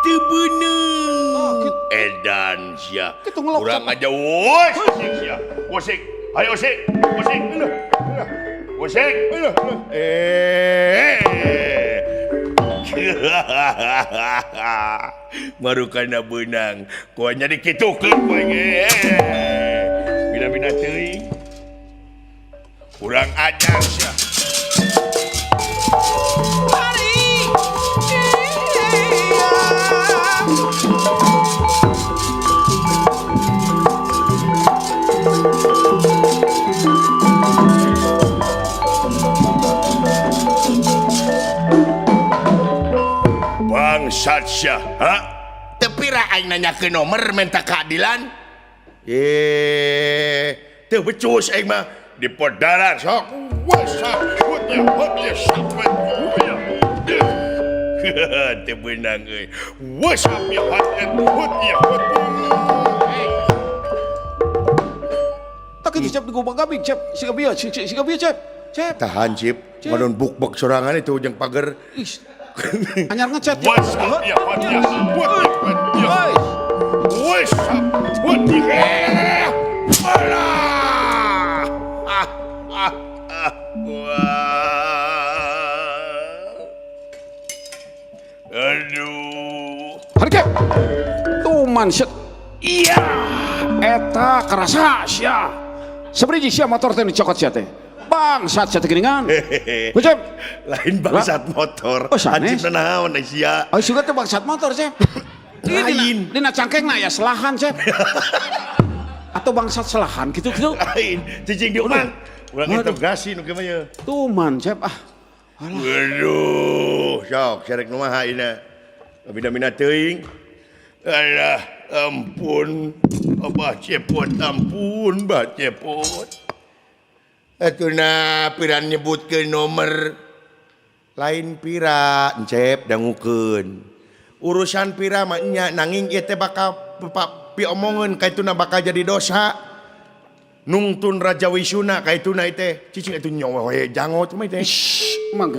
teu bener edan sia Kitu ngelok kurang sama. aja wos sia wosik ayo wosik wosik wosik marukana benang kuanya dikitukeun poe ge bina-bina teuing kurang ajar sia bangsat sia ha tepira aing nanya ke nomor minta keadilan teu becus aing mah di podaran sok wasap hutnya sapet teu beunang euy wasap ya hutnya Tak itu cep di gubang gabing cep. Si gabiya cep. Cep. tahan cip madon buk-buk sorangan itu jeung pager Ih. Anyar ngecat. wasap ya hutnya Hoi. wasap hutnya aduh Harga. Tuman set. Iya. Eta kerasa sia. Seberiji sia motor teh dicokot sia teh. Bangsat sia teh geuningan. Cep. lain bangsat motor Oh, sanes. hancip naon sia Oh suga teh bangsat motor cep. Lain. Dina cangkengna ya selahan cep. Atau bangsat selahan gitu. lain cicing di umang urang interogasi nu kieu mah ye Tuman cep ah. waduh sok sarek nu maha ina bina-bina teuing alah ampun abah cepot ampun bah cepot atuna piran nyebutkeun nomor lain pira encep dangukeun urusan pira mah nya nanging ieu teh bakal piomongeun kaituna bakal jadi dosa nungtun raja wisuna kaituna teh cicing atuh nyawa we jangot mah teh Mang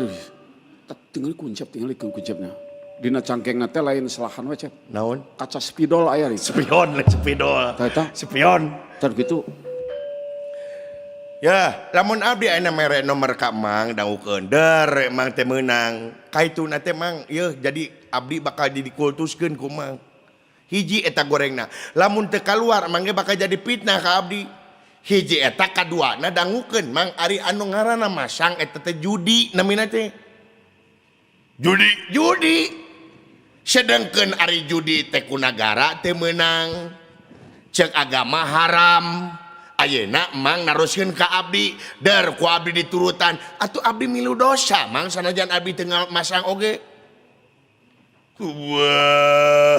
tinggal kuncepnya. Dina cangkengna teh lain selahan we cep. naon Kaca spidol aya nih. spion Eta. spion Tar gitu. ya lamun abdi aya mere nomor ka mang dangukeun der mang teh meunang kaituna teh mang yeuh jadi abdi bakal dikultuskeun ku mang hiji eta gorengna lamun teu kaluar mangge bakal jadi fitnah ka abdi hiji eta kaduana dangukeun mang ari anu ngaranna masang eta teh judi namina teh judi sedengkeun ari judi teh ku nagara teh meunang cek agama haram ayeuna mang naroskeun ka abdi der ku abdi diturutan atuh abdi milu dosa mang sanajan abdi teu masang oge wah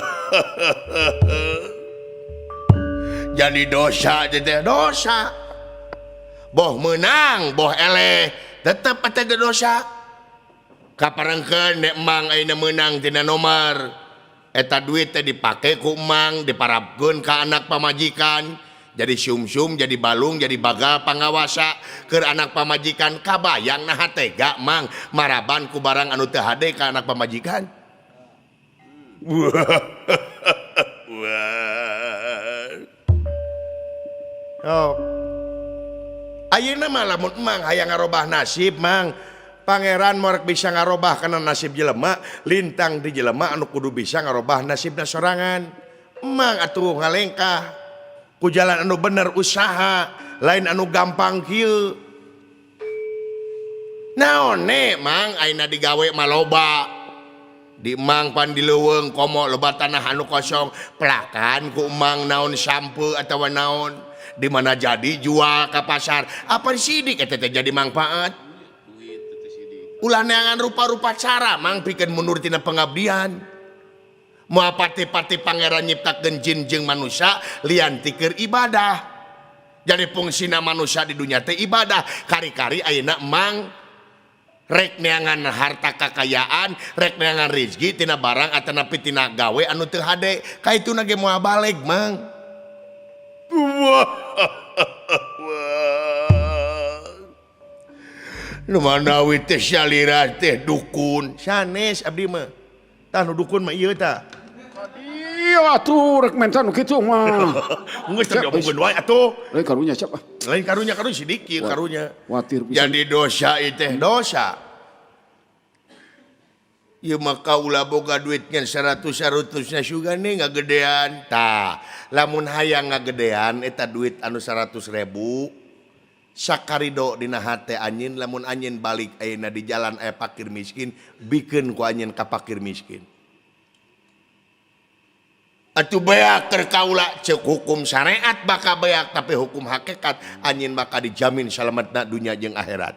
jadi dosa teh dosa boh menang boh eleh tetep eta dosa kaparengkeun nek mang ayeuna meunang tina nomor eta duit teh dipake ku mang diparapkeun ka anak pamajikan jadi sumsum jadi balung jadi bagal pangawasa keur anak pamajikan kabayang nah tega mang maraban ku barang anu teu hade ka anak pamajikan wah oh ayeuna mah lamun emang hayang ngarobah nasib mang pangeran morek bisa ngarobah kana nasib jelema lintang di jelema anu kudu bisa ngarobah nasibna sorangan emang atuh ngalengkah ku jalan anu bener usaha lain anu gampang kieu naone mang ayeuna digawe maloba di emang pan di leuweung komo loba tanah anu kosong pelakan ku emang naon sampo atawa naon di mana jadi jual ke pasar apa sidik eta teh jadi manfaat ulah neangan rupa-rupa cara mang pikeun mundur tina pengabdian Moal pati-pati pangeran nyiptakeun jin jeung manusia lian ti keur ibadah. Jadi fungsina manusia di dunia teh ibadah. Kari-kari ayeuna mang rek neangan harta kekayaan, rek neangan rezeki tina barang atanapi tina gawe anu teu hade. Ka ituna ge moal balik mang. Wah. Nu manawi teh syalira teh dukun, sanes abdi mah. Tah nu dukun mah ieu tah. Iya atuh rek mentan kitu mah. Geus teh diomongkeun wae atuh. Lain karunya siapa? Lain karunya sedikit karunya. Watir pisan. Jadi dosa itu teh dosa. Ieu mah kaula boga duit ngan 100-100 sugane ngagedean. Tah, lamun hayang ngagedean eta duit anu 100.000 sakarido dina hate anjeun lamun anjeun balik ayeuna di jalan aya fakir miskin bikeun ku anjeun ka fakir miskin. Atuh beak keur kaula ceuk hukum syariat bakal beak tapi hukum hakikat anjeun bakal dijamin salametna dunya jeung akhirat.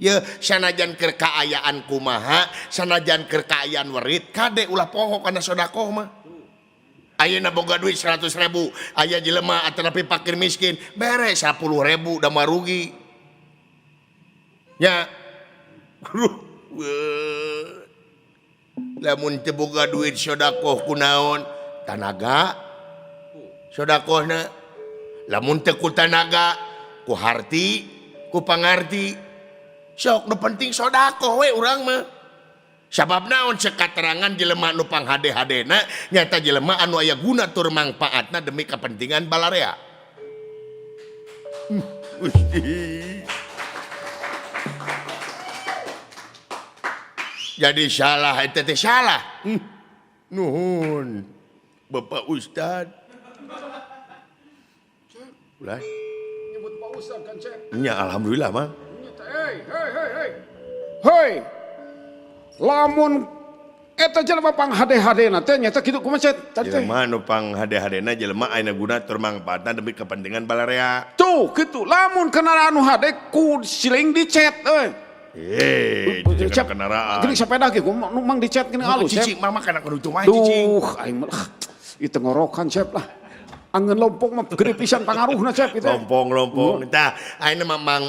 Ya sanajan keur kaayaan kumaha, sanajan keur kaayaan werit kade ulah poho kana sedekah mah. Ayeuna boga duit 100.000, aya jelema atanapi fakir miskin, bere 10.000 da mah rugi. Ya. Lamun teu boga duit sedekah kunaon? Tanaga. Sedekahna. Lamun teu ku tanaga, ku harti, ku pangarti. Sok nu penting sedekah we urang mah. Sabab naon cek katerangan jelema anu panghade-hadena nyata jelema anu aya guna tur mangpaatna demi kepentingan balarea. Jadi salah eta teh salah. Nuhun. Bapak Ustad. Ulah. Nyebut Pak Ustad kan, Cep? Nya alhamdulillah mah. Hei. Lamun eta jelema panghade-hadena teh nyata kitu kumaha Cep? Tadi teh. Jelema anu panghade-hadena jelema ayeuna guna tur mangpaatna demi kepentingan balarea. Tuh kitu. Lamun kendaraan anu hade ku siling dicet euy. Jangan kendaraan. Gini sepeda ge nu mang dicet gini alus Cep. Cicing mama kana kudu tuh cicing. Duh, aing mah itu ngorokan Cep lah. Angin lompong mah gede pisan pangaruhna Cep itu. Lompong. Tah, ayeuna mang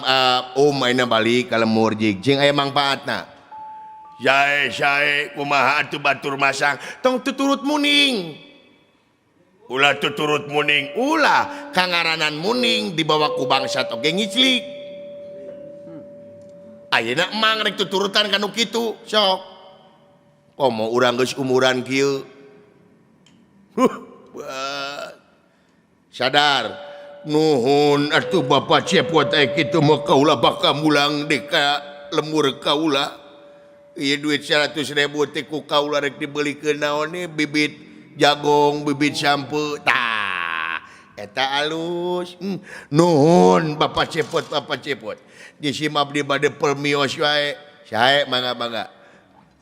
ayeuna balik ka lemur jeung aya mangpaatna. Sae kumaha atuh batur masang tong tuturut muning. Ulah tuturut muning, ulah kangaranan muning dibawa ku bangsat oge ngiclik. Ayeuna emang rek tuturutan kanu kitu, sok. Komo urang geus umuran kieu. Sadar. Nuhun atuh Bapak Cepot aya kitu mah kaula bakal mulang deui ka lemur kaula. Ieu duit 100.000 teh ku kaula rek dibelikeun naon bibit jagong, bibit sampe. Tah, eta alus. Nuhun Bapak Cepot. Di sim abdi bade permios wae. Sae mangga.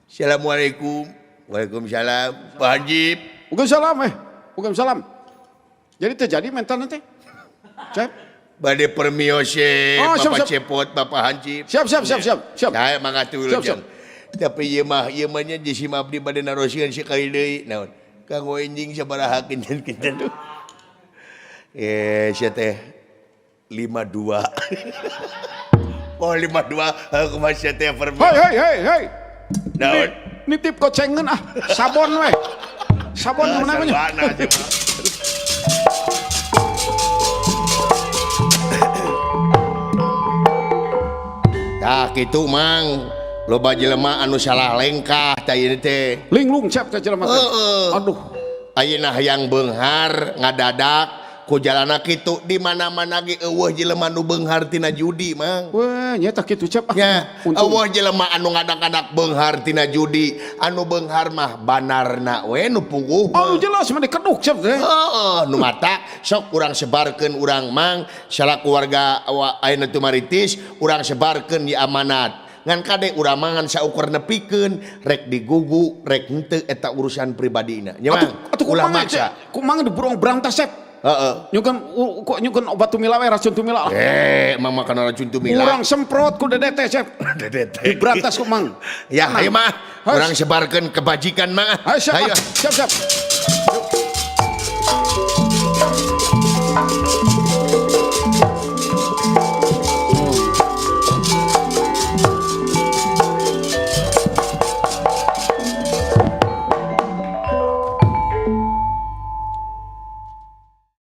Assalamualaikum. Waalaikumsalam. Pak Haji. Waalaikumsalam. Jadi terjadi mental nanti. Cep. Bade permios Bapak siap. Cepot, Bapak Haji. Siap. Sae mangga tuluy. Siap. Tapi ieu mah nya di sim abdi bade narosieun sekali deui. Naon? Kanggo enjing sabaraha kencan tuh. Sia teh 52. Oh 52 aku masih teh permi. Hei. Naon? Nitip kocengan sabon we. Sabon mana namanya? Tah kitu mang. Loba jelema anu salah lengkah tah ieu teh. Linglung Cep teh jelema teh. Aduh. Ayeuna hayang beunghar ngadadak ku jalana kitu di mana-mana ge eueuh jelema nu beunghar tina judi mang. Wah, nya tah kitu Cep. Nya, eueuh jelema anu ngadak-ngadak beunghar tina judi, anu beunghar mah banarna we nu puguh. Oh, jelas mah dikeduk Cep teh. Heeh, nu mata sok urang sebarkeun urang mang salaku warga ayeuna teu maritis, urang sebarkeun di amanat. Ngan kade urang mangan saukur nepikeun rek digugu rek henteu eta urusan pribadina. Nya mang ulah maksa. Kumaha diburung berantas Cep. Heeh. Nyukeun obat tumila we racun tumila. Mama kana racun tumila. Urang semprot ku DDT Cep. DDT. Berantas ku mang. Ya, ayo mah Orang sebarkan kebajikan mah. Ayo siap. Ayo. Siap.